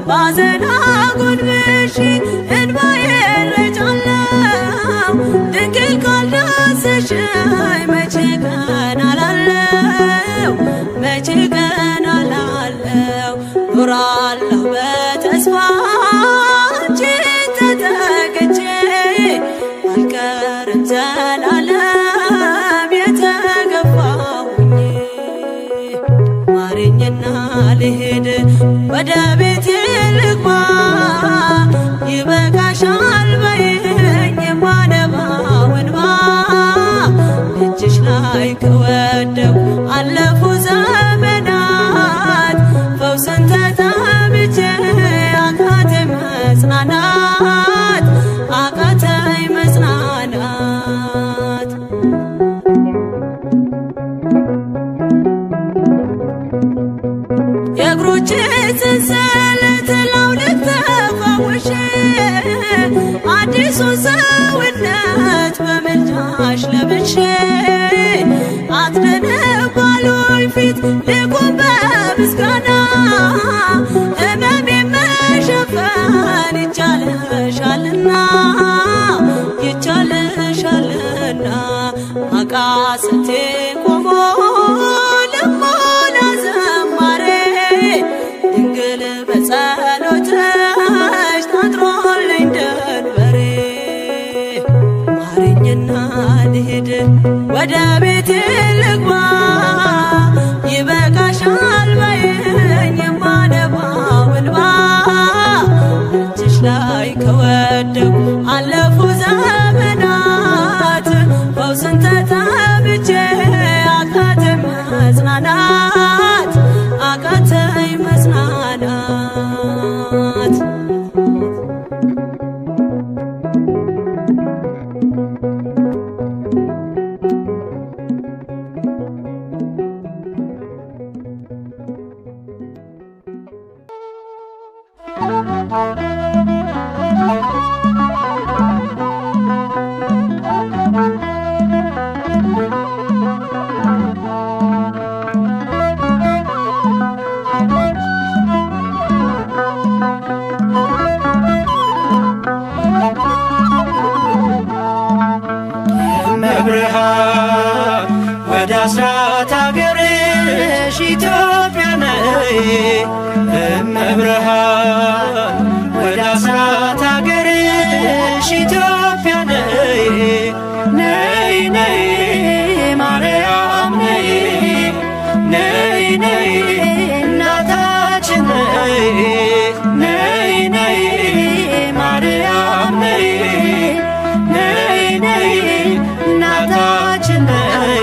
ባዘን አጎንብሼ እንባዬን ረጫለሁ። ድንግል ካልዳሰሽኝ መቼ ቀን አላለው፣ መቼ ቀን አላለው። ኖራለሁ በተስፋ አንቺን ተጠግቼ አልቀርም ዘላለም የተገፋሁኝ። ማረኝና ልሄድ ወደ ቤቴ ልግባ፣ ይበቃሻል በይኝ የማነባው እንባ። እጅሽ ላይ ከወደኩ አለፉ ዘመናት፣ ፈውስን ተጠምቼ አቃተኝ መጽናናት፣ አቃተኝ መጽናናት። የእግሮቼ ሰንሰለት ላውልቅ ተፈውሼ አዲሱን ሰውነት በምልጃሽ ለብሼ አትደንባሉኝ ፊት ልቁም በምስጋና ሕመሜን መሸፈን ይቻልሻልና ይቻልሻልና አቃስቴ ቆሞ ልሞላ ዘማሬ ድንግል በጸሎትሽ ታጥሮልኝ ደንበሬ። ማረኝና ልሂድ ወደ ቤቴ ልግባ፣ ይበቃሻል በይኝ የማነባው እንባ። እጅሽ ላይ ከወደኩ አለፉ ዘመናት፣ ፈውስን ተጠምቼ አቃተኝ መጽናናት፣ አቃተኝ መጽናናት። መብርሃን ወደ አስራት አገርሽ ኢትዮጵያ ነይ። እመብርሃን ወደ አስራት አገርሽ ኢትዮጵያ ነይ። ነይ ነይ ማርያም ነይ፣ ነይ ነይ እናታችን ነይ። ነይ ነይ ማርያም ነይ፣ ነይ ነይ እናታችን ነይ።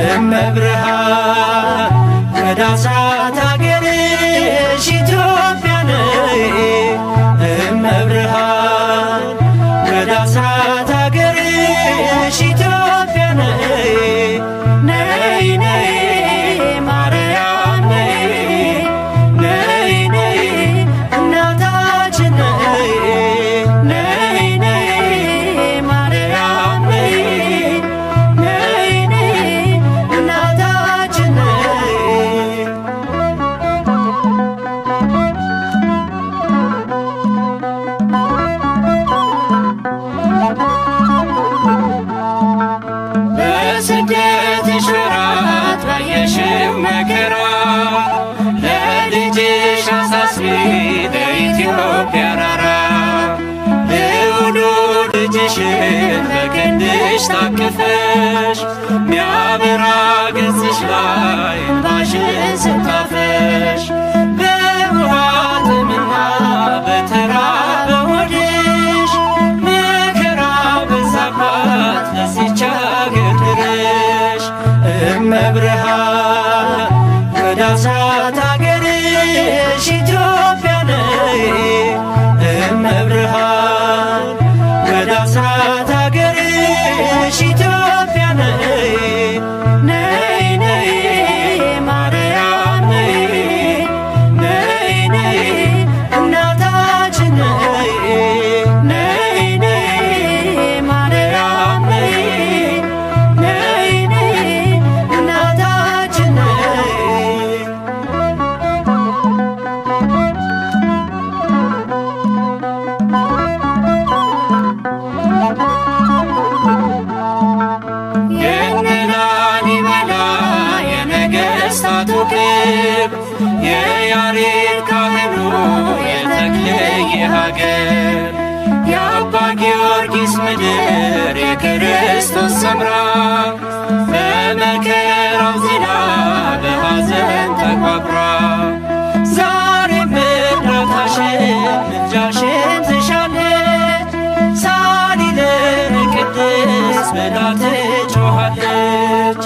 እመብርሃን ወደ አስራት አገርሽ ኢትዮጵያ ነይ። እመብርሃን ወደ አስራት አገርሽ ኢትዮጵያ ነይ። ነይ ነይ ማርያም ነይ፣ ነይ ነይ እናታችን ነይ። ነይ ነይ ማርያም ነይ፣ ነይ ነይ እናታችን ነይ። በስደትሽ ወራት ባየሽው መከራ ለልጅሽ አሳስቢ ለኢትዮጵያ ራራ። ልዑሉ ልጅሽን በክንድሽ ታቅፈሽ ሚያበራ ገጽሽ ላይ እንባሽን ስታፈሽ በውሃ ጥምና በተራበ ሆድሽ መከራ በዛባት ለዚች አገር ድረሽ። እመብርሃን ወደ አስራት አገርሽ ኢትዮጵያ ነይ። እመብርሃን ወደ አስራት አገርሽ ኢትዮጵያ ነይ። ነይ ነይ ማርያም ነይ፣ ነይ ነይ እናታችን ነይ። ነይ ነይ ማርያም ነይ፣ ነይ ነይ እናታችን ነይ። ሀገር የአባ ጊዮርጊስ ምድር የክርስቶስ ሰምራ በመከራው ዝላ በሐዘን ተቋቁራ ዛሬም እርዳታሽን ምልጃሽን ትሻለች ሳሊለነ ቅድስት ብላ ትጮኻለች።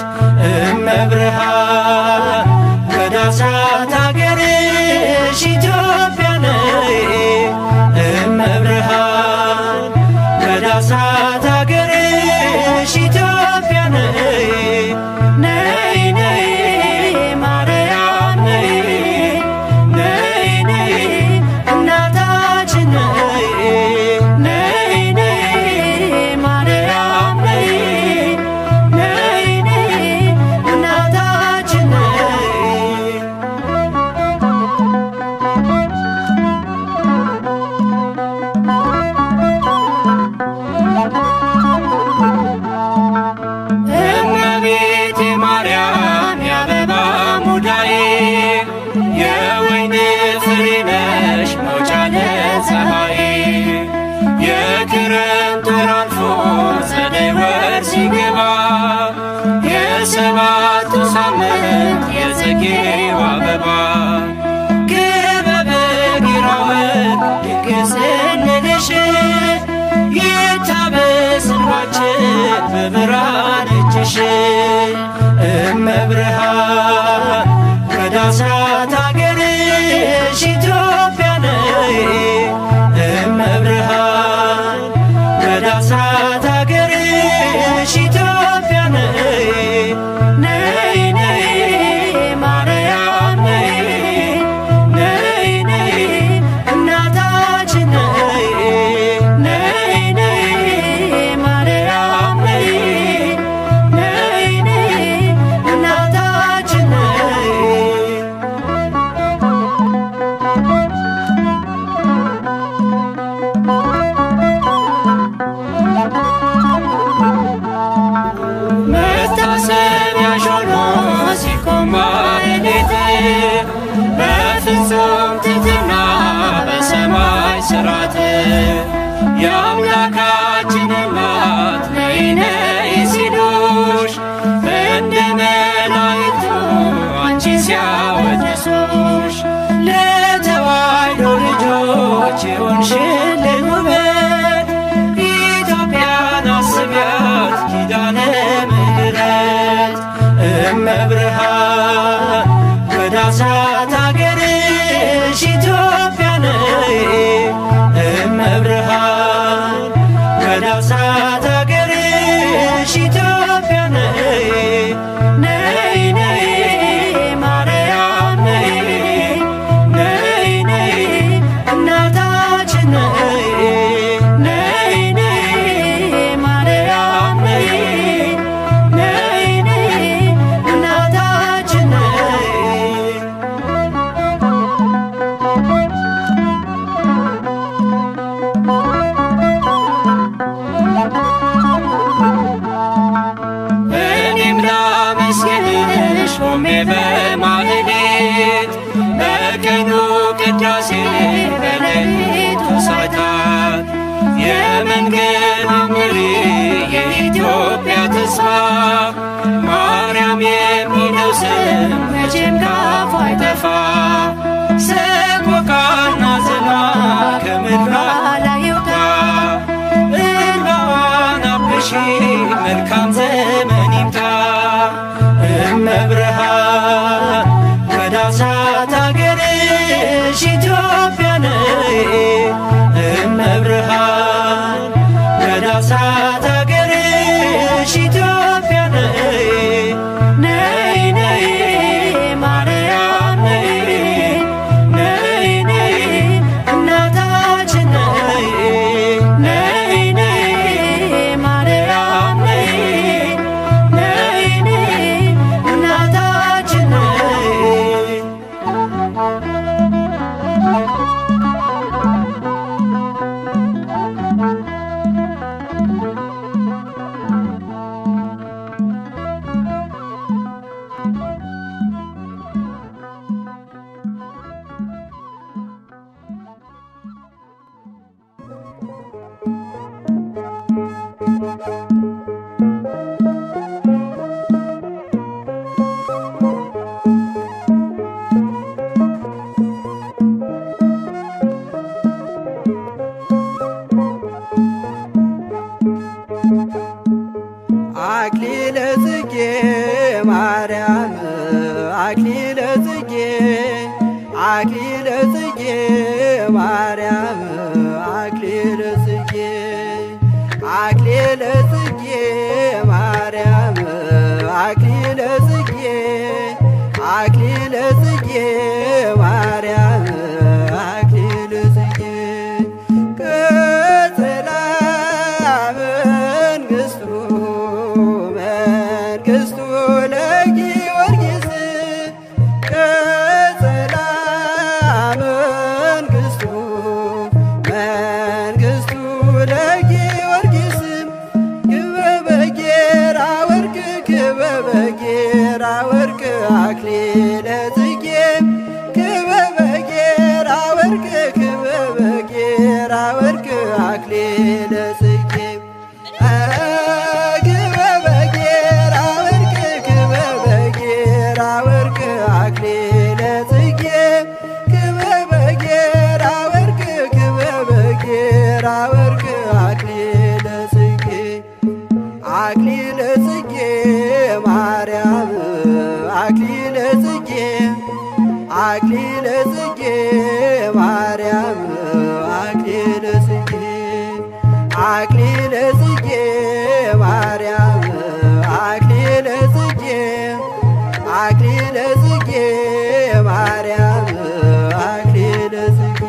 እመብርሃን ወደ አስራት ሀገርሽ ኢትዮጵያ ነይ እመብርሃን ወደ አስራት ሀገርሽ ኢትዮጵያ ነይ ነይ ነይ ማርያም ነይ ነይ ነይ እናታችን ነይ ነይ ነይ ማርያም ነይ ነይ ነይ እናታችን ነይ እመቤቴ ማርያም የአበባ ሙዳዬ የወይን ፍሬ ነሽ መውጫ ለፀሐይ የክረምት ወር አልፎ ጸደይ ወር ሲገባ የሰባቱ ሳምንት የጽጌው አበባ ክበበ ጊራወት ድንግል ስንልሽ ይታበስ እንባችን በብርሃን እጅሽ እመብርሃን ወደ አስራት ሀገርሽ ኢትዮጵያ ነይ እመብርሃን ወደ አስራት ሀገርሽ ኢትዮጵያ ነይ ነይ ነይ ማርያም ነይ ነይ ነይ እናታችን ነይ ነይ ነይ ማርያም ነይ ነይ ነይ እናታችን ነይ መታሰቢያሽ ሆኖ ሲቆም ማኅሌት በፍጹም ትሕትና በሰማይ ሥርዓት የአምላካችን እናት ነይ ነይ ሲሉሽ እንደ መላእክቱ አንቺ ሲያወድሱሽ ለተዋሕዶ ልጆች የሆንሽልን ውበት ኢትዮጵያን አስቢያት ኪዳነ ምሕረት እመብርሃን ወደ አስራት ሀገርሽ ኢትዮጵያ ነይ እመብርሃን ወደ አስራት ሀገርሽ ኢትዮጵያ ነይ ነይ ነይ ማርያም ነይ ነይ ነይ እናታችን ነይ ነይ ነይ ማርያም ነይ ነይ ነይ እናታችን ነይ እኔም ላመስግንሽ ቆሜ በማኅሌት በቀኑ ቅዳሴ በሌሊቱ ሰዓታት የመንገድ መሪ የኢትዮጵያ ተስፋ ማርያም የሚለው ስም መቼም ካፏ አይጠፋ ሰቆቃና ዝና ከምድሯ ላይ ይውጣ እንባዋን አብሺ መልካም ዘመን ይምጣ እመብርሃን ወደ አስራት ሀገርሽ ኢትዮጵያ ነይ እመብርሃን ወደ አስራት ሀገርሽ ኢትዮጵያ ነይ ነይ ነይ ማርያም ነይ ነይ ነይ እናታችን ነይ ነይ ነይ ማርያም ነይ ነይ ነይ እናታችን ነይ አክሊለ ጽጌ ማርያም አክሊለ ጽጌ አክሊለ ጽጌ ማርያም አክሊለ ጽጌ አክሊለ ጽጌ ማርያም አክሊለ ጽጌ ቀጸላ መንግሥቱ መንግሥቱ ለጊዮርጊስ ቀጸላ መንግሥቱ መንግሥቱ ለጊዮርጊስ ክበበ ጌራ ወርቅ ክበበ ጌራ ወርቅ አክሊለ ጽጌ ክበበ ጌራ ወርቅ ክበበ ጌራ ወርቅ አክሊለ ጽጌ ክበበ ጌራ ወርቅ ክበበ ጌራ ወርቅ አክሊለ ጽጌ ክበበ ጌራ ወርቅ ክበበ ጌራ ወርቅ አክሊለ ጽጌ አክሊለ ጽጌ ማርያም አክሊለ ጽጌ አክሊለ ጽጌ ማርያም አክሊለ ጽጌ አክሊለ ጽጌ ማርያም አክሊለ ጽጌ አክሊለ ጽጌ ማርያም አክሊለ ጽጌ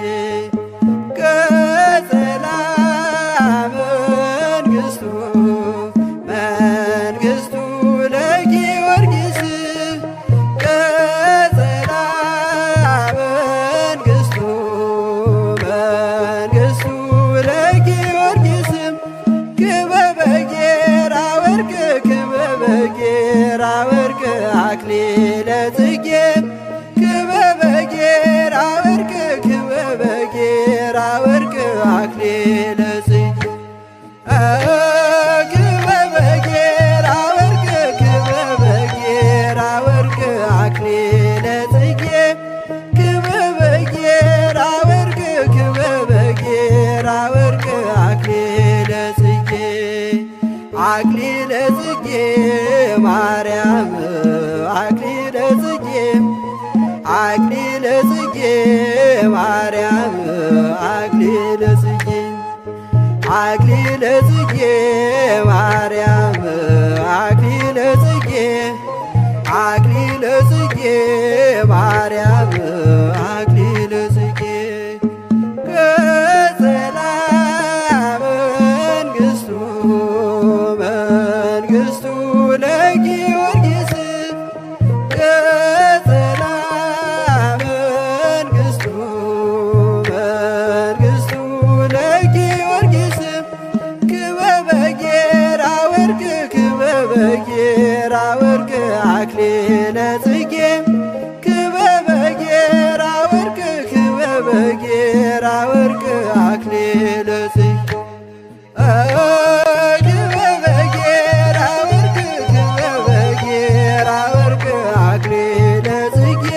ቀጸላ መንግሥቱ መንግሥቱ ለጊዮርጊስ ቀጸላ መንግሥቱ መንግሥቱ ለጊዮርጊስ ክበበ ጌራ ወርቅ ክበበ ጌራ ወርቅ አክሊለ ጽጌ ክበበ ጌራ ወርቅ ክበበ ጌራ ወርቅ አክሊለ ጽጌ ክበበ ጌራ ወርቅ ክበበ ጌራ ወርቅ አክሊለ ጽጌ ክበበ ጌራ ወርቅ ክበበ ጌራ ወርቅ አክሊለ ጽጌ አክሊለ ጽጌ ማርያም አክሊለ ጽጌ አክሊለ ጽጌ ማርያም አክሊለ ጽጌ አክሊለ ጽጌ ማርያም አክሊለ ጽጌ አክሊለ ጽጌ ማርያም አክሊለ ጽጌ ቀጸላ መንግሥቱ መንግሥቱ ለጊዮርጊስ ቀጸላ መንግሥቱ መንግሥቱ ለጊዮርጊስ ክበበ ጌራ ወርቅ ክበበ ጌራ ወርቅ አክሊለ ጽጌ ክበበ ጌራ ወርቅ ክበበ ጌራ ወርቅ አክሊለ ጽጌ ክበበ ጌራ ወርቅ ክበበ ጌራ ወርቅ አክሊለ ጽጌ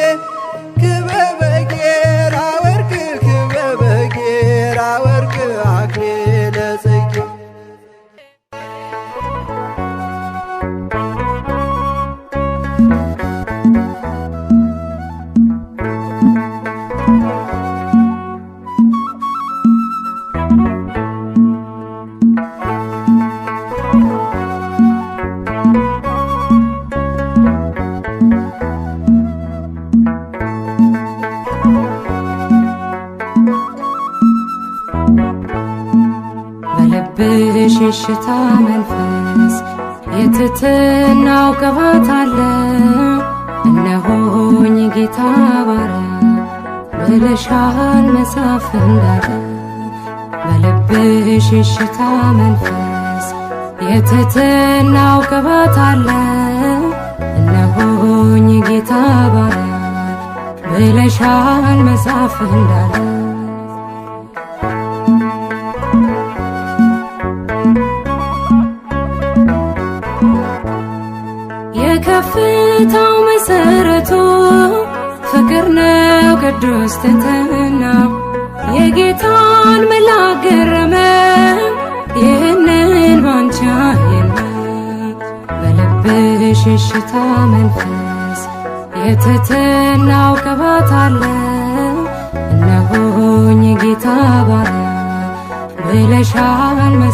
ክበበ ጌራ ወርቅ ክበበ ጌራ ወርቅ አክሊለ ጽጌ በልብሽ የሽታ መንፈስ የትሕትናው ቅባት አለ። እነሆኝ ጌታ ባሪያ ብለሻል መጽሐፍ እንዳለ። በልብሽ የሽታ መንፈስ የትሕትናው ቅባት አለ። እነሆኝ ጌታ ባሪያ ብለሻል መጽሐፍ እንዳለ። የከፍታው መሰረቱ ፍቅር ነው ቅዱስ ትሕትናው። የጌታን መልአክ ገረመ ይህንን ባንቺ አየለ። በልብሽ የሽታ መንፈስ የትሕትናው ቅባት አለ።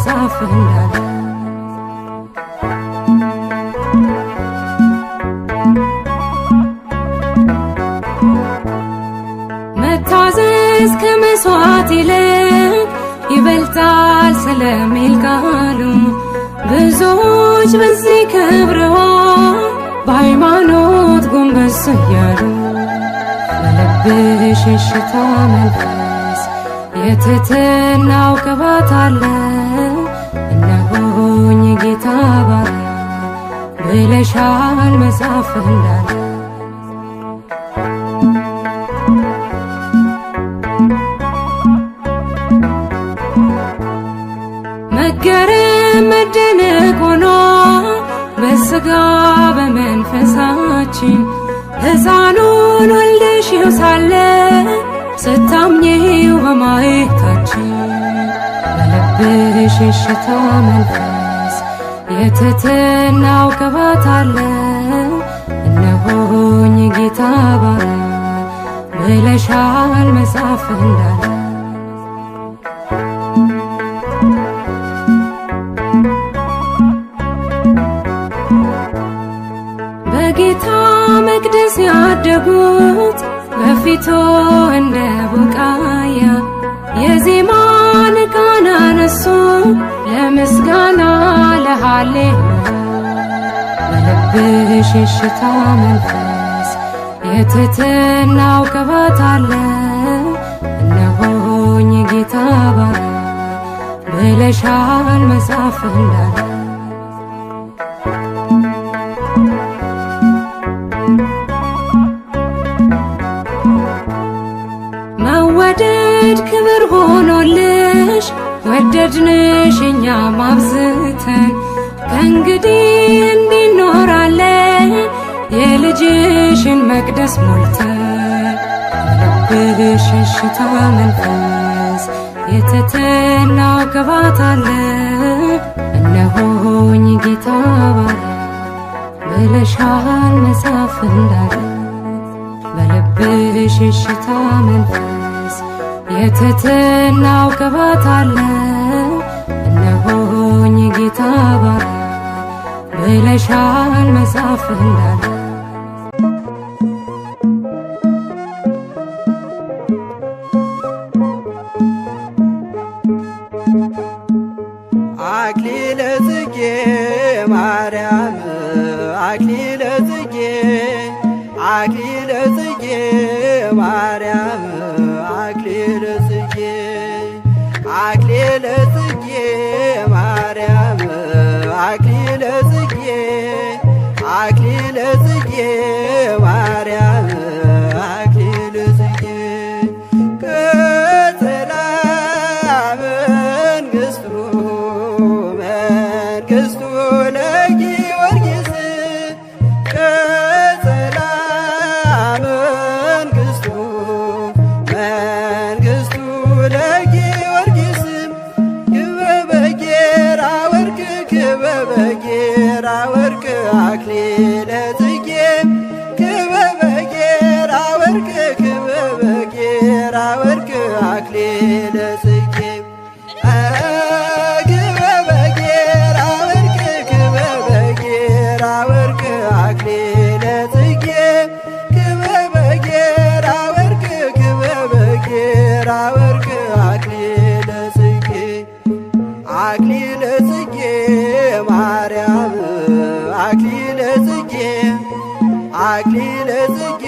መጽሐፍ እንዳለ መታዘዝ ከመስዋዕት ይልቅ ይበልጣል ስለሚል ቃሉ ብዙዎች በዚህ ከብረዋል በሃይማኖት ጎንበስ እያሉ በልብሽ የሽታ መንፈስ የትሕትናው ቅባት አለ እነሆኝ ጌታ ባሪያ ብለሻል መጽሐፍ እንዳለ መገረም መደነቅ ሆኖ በሥጋ በመንፈሳችን ሕፃኑን ወልደሽው ሳለ ስታምኚው በማየታችን በልብሽ የሽታ መንፈስ የትሕትናው ቅባት አለ እነሆኝ ጌታ ባሪያ ብለሻል መጽሐፍ እንዳለ በጌታ መቅደስ ያደጉት በፊቱ እንደ ቡቃያ የዜማን ቃና ነሱ ለምስጋና ለሃሌሉያ በልብሽ የሽታ መንፈስ የትሕትናው ቅባት አለ እነሆኝ ጌታ ባሪያ ብለሻል መጽሐፍ እንዳለ መወደድ ክብር ሆኖልሽ ወደድንሽ እኛም አብዝተን ከእንግዲህ እንዲኖራለን የልጅሽን መቅደስ ሞልተን በልብሽ የሽታ መንፈስ የትሕትናው ቅባት አለ እነሆኝ ጌታ ባሪያ ብለሻል መጽሐፍ እንዳለ በልብሽ የሽታ መንፈስ የትሕትናው ቅባት አለ እነሆኝ ጌታ ባሪያ ብለሻል መጽሐፍ እንዳለ አክሊለ ጽጌ ማርያም አክሊለ ጽጌ አክሊለ ጽጌ ማርያም አክሊለ ጽጌ አክሊለ ጽጌ ማርያም አክሊለ ጽጌ አክሊለ ጽጌ ማርያም አክሊለ ጽጌ ቀጸላ መንግሥቱ መንግሥቱ ለጊዮርጊስ ቀጸላ መንግሥቱ መንግሥቱ ለጊዮርጊስ ክበበ ጌራ ወርቅ ክበበ ጌራ ወርቅ አክሊለ ጽጌ ክበበ ጌራ ወርቅ ክበበ ጌራ ወርቅ አክሊለ ጽጌ ክበበ ጌራ ወርቅ ክበበ ጌራ ወርቅ አክሊለ ጽጌ ክበበ ጌራ ወርቅ ክበበ ጌራ ወርቅ አክሊለ ጽጌ አክሊለ ጽጌ ማርያም አክሊለ ጽጌ አክሊለ ጽጌ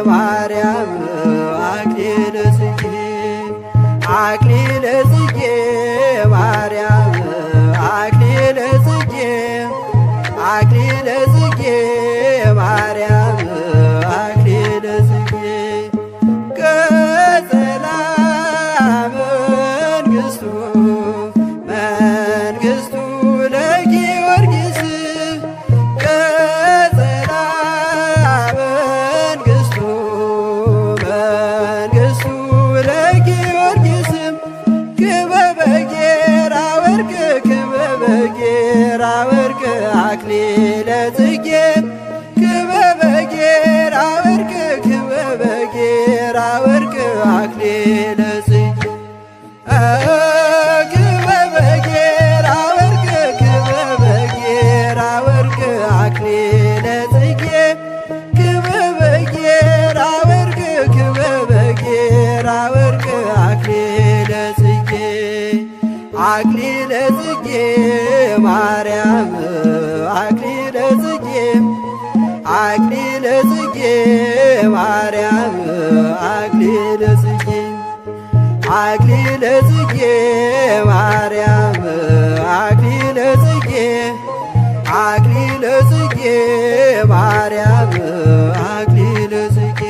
ማርያም አክሊለ ጽጌ አክሊለ ጽጌ ማርያም አክሊለ ጽጌ አክሊለ ጽጌ ማርያም አክሊለ ጽጌ ቀጸላ መንግሥቱ መንግሥቱ ለጊዮርጊስ ቀጸላ መንግሥቱ መንግሥቱ ለጊዮርጊስ ክበበ ጌራ ወርቅ ክበበ ጌራ ወርቅ አክሊለ ጽጌ ክበበ ጌራ ወርቅ ክበበ ጌራ ወርቅ አክሊለ ጽጌ ክበበ አክሊለ ጽጌ ማርያም አክሊለ ጽጌ አክሊለ ጽጌ ማርያም አክሊለ ጽጌ አክሊለ ጽጌ ማርያም አክሊለ ጽጌ አክሊለ ጽጌ ማርያም አክሊለ ጽጌ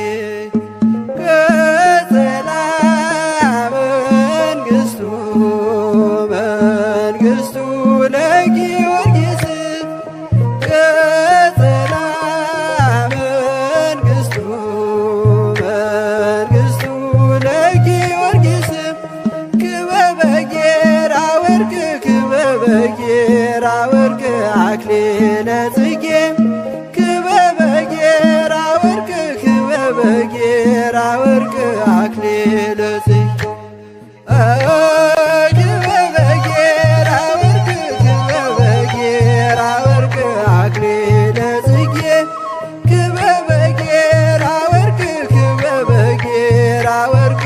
ቀጸላ መንግሥቱ መንግሥቱ ለጊዮርጊስ ቀጸላ መንግሥቱ መንግሥቱ ለጊዮርጊስ ክበበ ጌራ ወርቅ ክበበ ጌራ ወርቅ አክሊለ ጽጌ ክበበ ጌራ ወርቅ ክበበ ጌራ ወርቅ አክሊለ ጽጌ ክበበ ጌራ ወርቅ ክበበ ጌራ ወርቅ አክሊለ ጽጌ ክበበ ጌራ ወርቅ ክበበ ጌራ ወርቅ